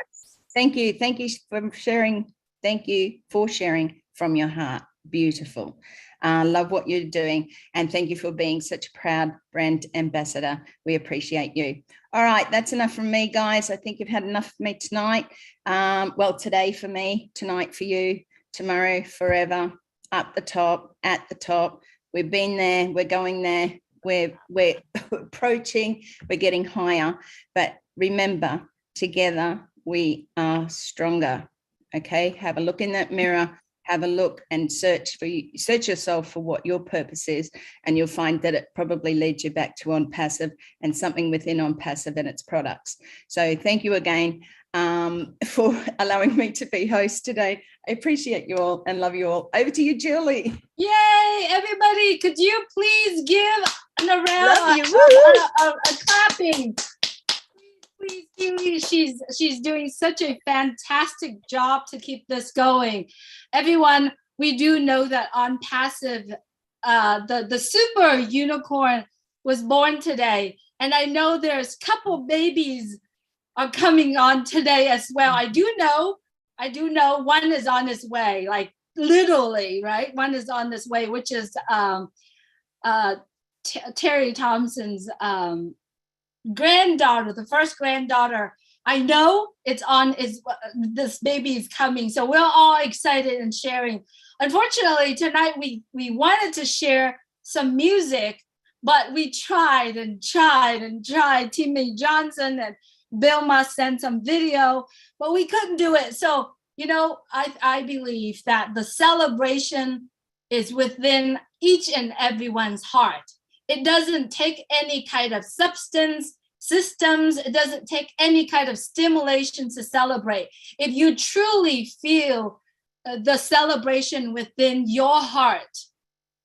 Thank you. Thank you for sharing. Thank you for sharing from your heart. Beautiful. Love what you're doing. And thank you for being such a proud brand ambassador. We appreciate you. All right, that's enough from me, guys. I think you've had enough of me tonight. Well, today for me, tonight for you, tomorrow, forever, up the top, at the top. We've been there, we're going there, we're approaching, we're getting higher. But remember, together we are stronger. Okay, have a look in that mirror. Have a look and search yourself for what your purpose is, and you'll find that it probably leads you back to ONPASSIVE and something within ONPASSIVE and its products. So thank you again for allowing me to be host today. I appreciate you all and love you all. Over to you, Julie. Yay, everybody. Could you please give Narelle a clapping? Please, Julie, she's doing such a fantastic job to keep this going. Everyone, we do know that ONPASSIVE, the super unicorn was born today. And I know there's a couple babies are coming on today as well. I do know one is on his way, like literally, right? One is on this way, which is Terry Thompson's granddaughter, the first granddaughter. I know this baby is coming. So we're all excited and sharing. Unfortunately, tonight we wanted to share some music, but we tried. Timmy Johnson and Vilma sent some video, but we couldn't do it. So, you know, I believe that the celebration is within each and everyone's heart. It doesn't take any kind of substance, systems. It doesn't take any kind of stimulation to celebrate. If you truly feel the celebration within your heart,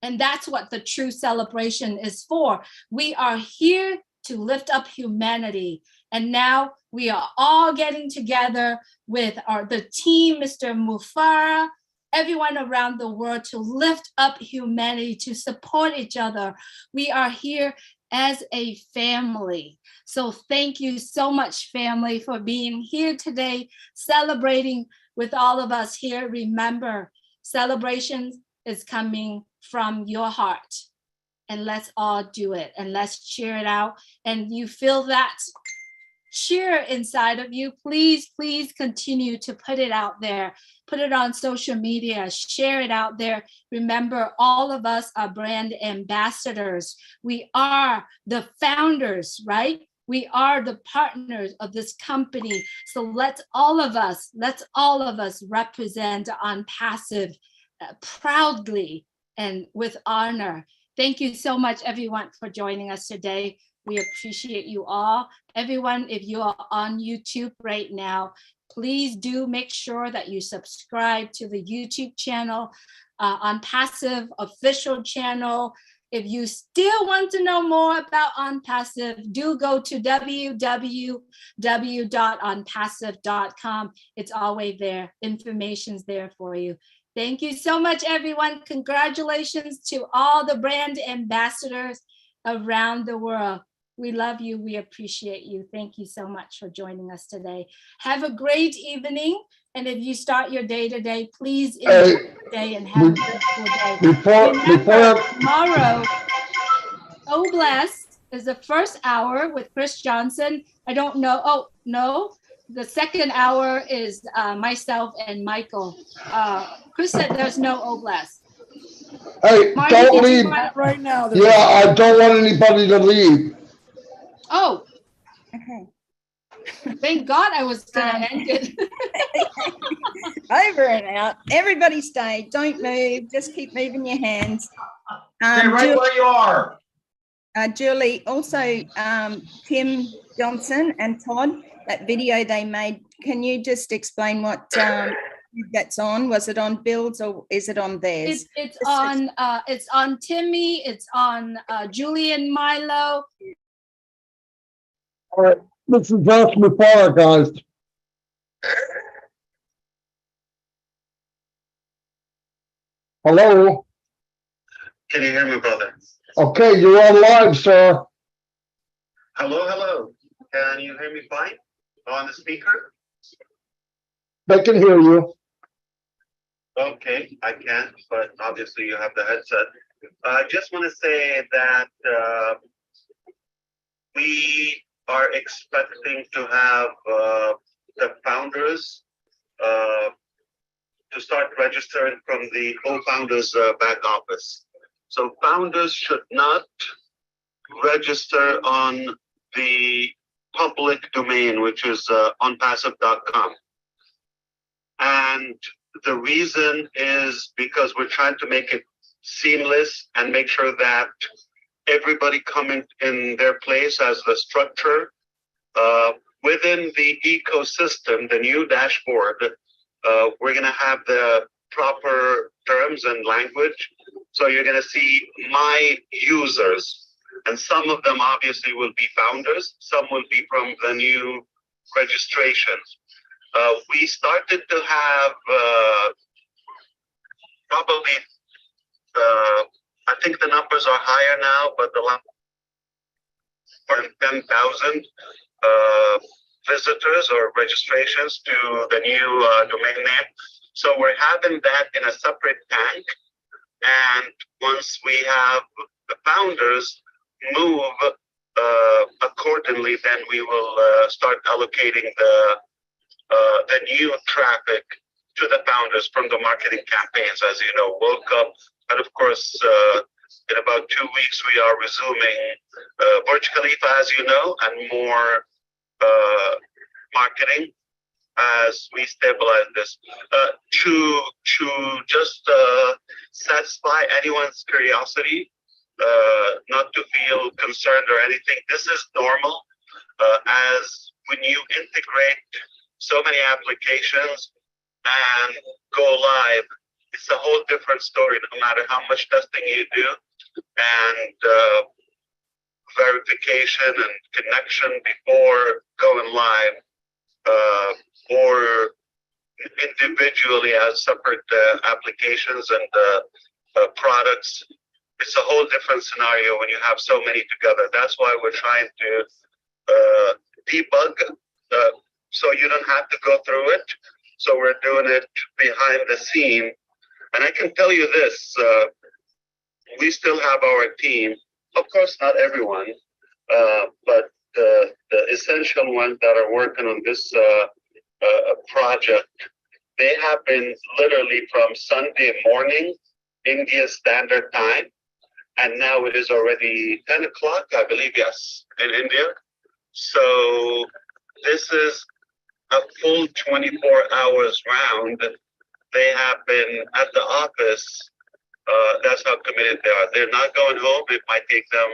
and that's what the true celebration is for. We are here to lift up humanity. And now we are all getting together with the team, Mr. Mufara, everyone around the world to lift up humanity, to support each other. We are here as a family. So thank you so much, family, for being here today, celebrating with all of us here. Remember, celebrations is coming from your heart. And let's all do it, and let's cheer it out. And you feel that cheer inside of you, please continue to put it out there. Put it on social media, share it out there. Remember, all of us are brand ambassadors. We are the founders, right? We are the partners of this company. So let's all of us represent ONPASSIVE proudly and with honor. Thank you so much, everyone, for joining us today. We appreciate you all. Everyone, if you are on YouTube right now, please do make sure that you subscribe to the YouTube channel, ONPASSIVE official channel. If you still want to know more about ONPASSIVE, do go to www.onpassive.com. It's always there. Information's there for you. Thank you so much, everyone. Congratulations to all the brand ambassadors around the world. We love you. We appreciate you. Thank you so much for joining us today. Have a great evening. And if you start your day today, please enjoy the day and have a beautiful day. Remember, tomorrow, So Blessed is the first hour with Chris Johnson. I don't know. Oh, no. The second hour is myself and Michael. Chris said there's no Oblast. Hey, Marty, don't did you leave. want- Right now. Yeah, I don't want anybody to leave. Oh, Okay. thank God I was gonna end it. Over and out. Everybody stay. Don't move. Just keep moving your hands. Stay right where you are. Julie, also Tim Johnson and Todd, that video they made, can you just explain what that's on? Was it on Bill's or is it on theirs? It's on Timmy, it's on Julian Milo. All right, this is Josh Mufara, guys. Hello? Can you hear me, brother? Okay, you're on live, sir. Hello, hello. Can you hear me fine on the speaker? They can hear you. Okay, I can, but obviously you have the headset. I just want to say that we are expecting to have the founders to start registering from the co-founders back office. So founders should not register on the public domain, which is onpassive.com. And the reason is because we're trying to make it seamless and make sure that everybody coming in their place as the structure within the ecosystem, the new dashboard, we're going to have the proper terms and language. So you're going to see my users, and some of them obviously will be founders. Some will be from the new registrations. We started to have probably, I think the numbers are higher now, but the last 10,000 visitors or registrations to the new domain name. So we're having that in a separate tank. And once we have the founders move accordingly, then we will start allocating the new traffic to the founders from the marketing campaigns, as you know, World Cup. And of course, in about 2 weeks, we are resuming Burj Khalifa, as you know, and more marketing as we stabilize this. To just satisfy anyone's curiosity, not to feel concerned or anything. This is normal, as when you integrate so many applications and go live, it's a whole different story, no matter how much testing you do, and verification and connection before going live, or individually as separate applications and products. It's a whole different scenario when you have so many together. That's why we're trying to debug, so you don't have to go through it. So we're doing it behind the scene. And I can tell you this, we still have our team. Of course, not everyone, but the essential ones that are working on this project, they have been literally from Sunday morning, India Standard Time, and now it is already 10 o'clock, I believe, yes, in India. So this is a full 24 hours round. They have been at the office. That's how committed they are. They're not going home. It might take them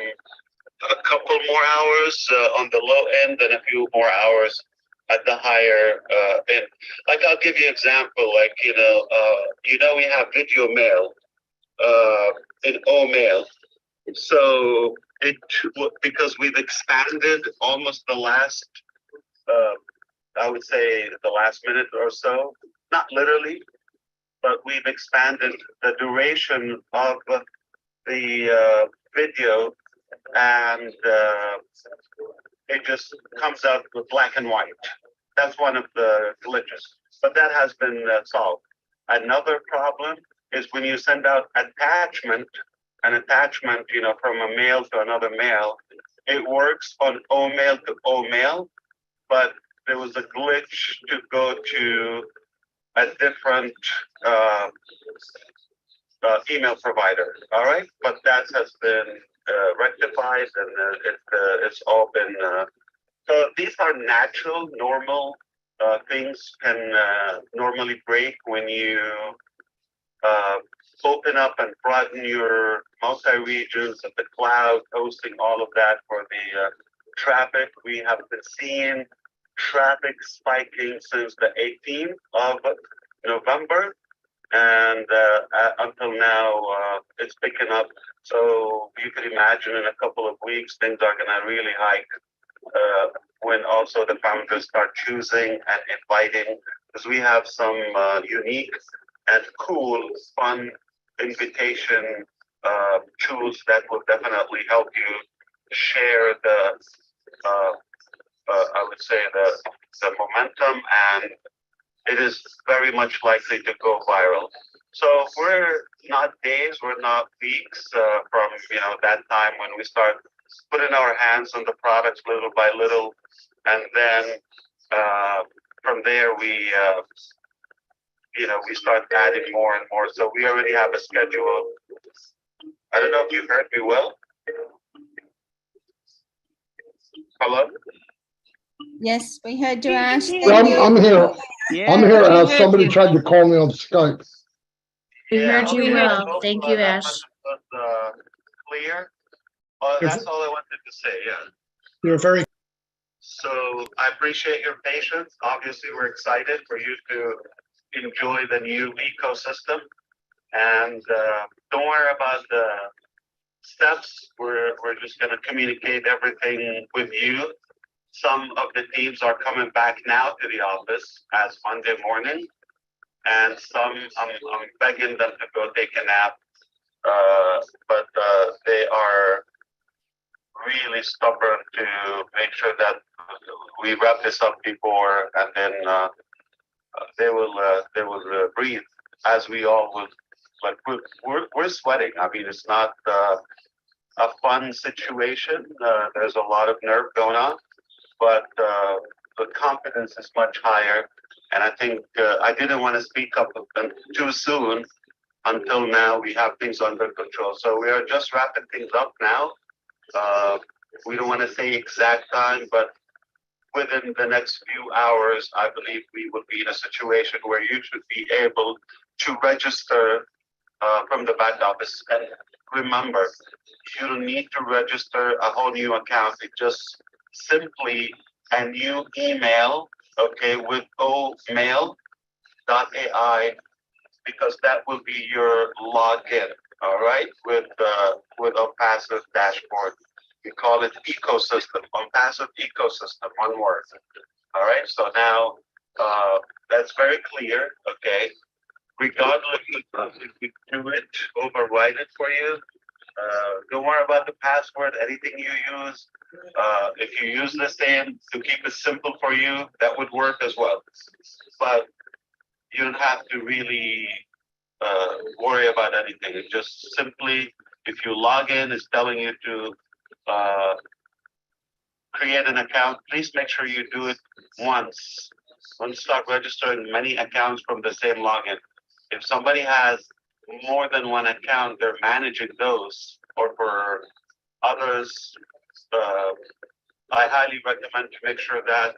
a couple more hours on the low end and a few more hours at the higher end. Like, I'll give you an example. Like, we have video mail in O-mail. So because we've expanded almost the last, I would say the last minute or so, not literally, but we've expanded the duration of the video, and it just comes out with black and white. That's one of the glitches, but that has been solved. Another problem is when you send out an attachment, from a mail to another mail, it works on O-mail to O-mail, but there was a glitch to go to a different email provider. All right, but that has been rectified, and it's all been. So these are natural, normal things can normally break when you open up and broaden your multi-regions of the cloud, hosting all of that for the traffic. We have been seeing traffic spiking since the 18th of November, and until now it's picking up. So you could imagine in a couple of weeks things are going to really hike when also the founders start choosing and inviting, because we have some unique and cool, fun invitation tools that will definitely help you share the I would say the momentum, and it is very much likely to go viral. So we're not days, we're not weeks from that time when we start putting our hands on the products little by little, and then from there we start adding more and more. So we already have a schedule. I don't know if you heard me well. Hello? Yes, we heard you, Ash. I'm here. I'm here. Somebody tried to call me on Skype. We heard you okay, well. Thank you, that Ash. was clear. That's all I wanted to say, yeah. You're very. So I appreciate your patience. Obviously, we're excited for you to enjoy the new ecosystem. And don't worry about the steps. We're just going to communicate everything with you. Some of the teams are coming back now to the office as Monday morning, and some I'm begging them to go take a nap, but they are really stubborn to make sure that we wrap this up before, and then they will breathe as we all would. But we're sweating. I mean, it's not a fun situation. There's a lot of nerve going on, but the confidence is much higher. And I think I didn't want to speak up too soon. Until now, we have things under control. So we are just wrapping things up now. We don't want to say exact time, but within the next few hours, I believe we will be in a situation where you should be able to register from the back office. And remember, you don't need to register a whole new account. It's just simply a new email, okay, with omail.ai, because that will be your login, all right, with ONPASSIVE dashboard. We call it ecosystem, ONPASSIVE ecosystem, one word. All right, so now that's very clear, okay? Regardless of if we do it, override it for you. Don't worry about the password, anything you use. If you use the same to keep it simple for you, that would work as well. But you don't have to really worry about anything. It's just simply, if you log in, it's telling you to create an account. Please make sure you do it once. Don't start registering many accounts from the same login. If somebody has more than one account, they're managing those, or for others, I highly recommend to make sure that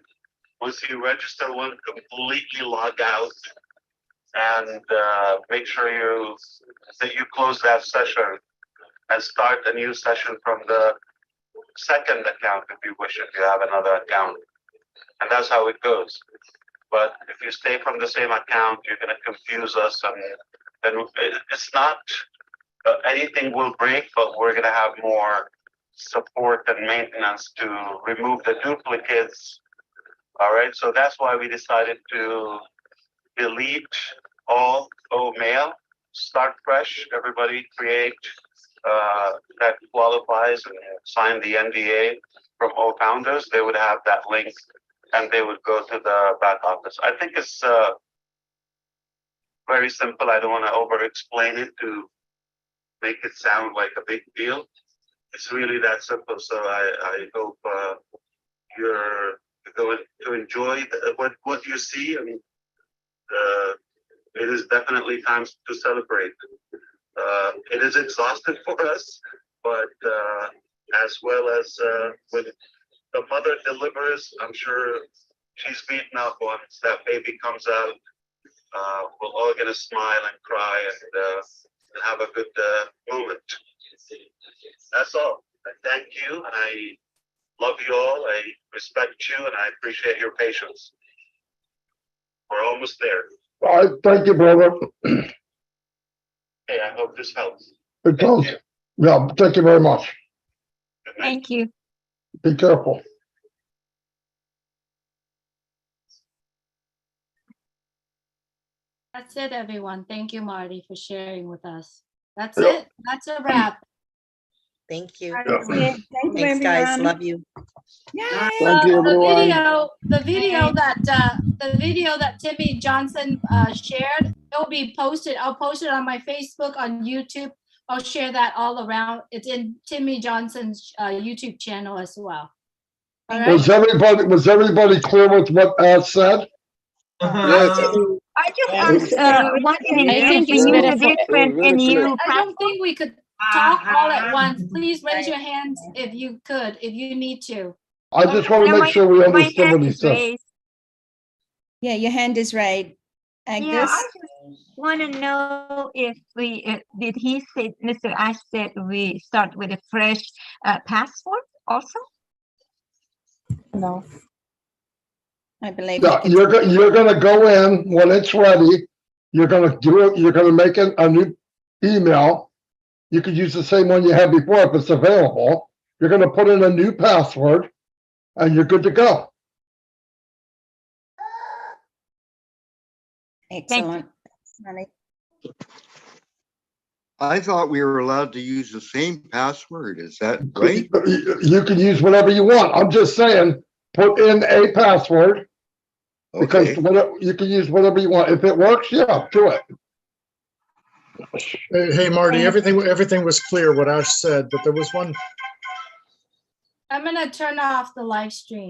once you register one, completely log out and make sure that you close that session and start a new session from the second account if you wish, if you have another account. And that's how it goes. But if you stay from the same account, you're going to confuse us, and it's not anything will break, but we're going to have more support and maintenance to remove the duplicates. All right, so that's why we decided to delete all mail, start fresh. Everybody create that qualifies and sign the NDA from all founders. They would have that link and they would go to the back office. I think it's very simple. I don't want to over explain it to make it sound like a big deal. It's really that simple. So I hope you're going to enjoy what you see. I mean, it is definitely time to celebrate. It is exhausting for us, but as well as when the mother delivers, I'm sure she's beaten up once that baby comes out. We're all gonna smile and cry and have a good moment. That's all. I thank you, and I love you all. I respect you, and I appreciate your patience. We're almost there. All right, thank you, brother. Hey, I hope this helps. It does. Yeah, thank you very much. Thank you. Be careful. That's it, everyone. Thank you, Marty, for sharing with us. That's Yeah. it. That's a wrap. Thank you. That's it. Thank you, Thanks, guys. everyone. Love you. Thank you, everyone. The video that Timmy Johnson shared, it'll be posted. I'll post it on my Facebook, on YouTube. I'll share that all around. It's in Timmy Johnson's YouTube channel as well. All right. Was everybody clear with what Ash said? I just asked one thing. I think Can it's you use a better for- different and new I don't think we could talk all at once. Please raise your hands if you could, if you need to. I just want to make sure we understood what he said. Yeah, your hand is raised. Agnes? Yeah, I just want to know if did he say, Mr. Ash said we start with a fresh password also? No. I believe Yeah, you're gonna go in when it's ready. You're gonna do it. You're gonna make a new email. You could use the same one you had before if it's available. You're gonna put in a new password, and you're good to go. Excellent. I thought we were allowed to use the same password. Is that right? You can use whatever you want. I'm just saying, put in a password. Because you can use whatever you want. If it works, yeah, do it. Hey, Marty, everything was clear what Ash said, but there was one. I'm gonna turn off the live stream.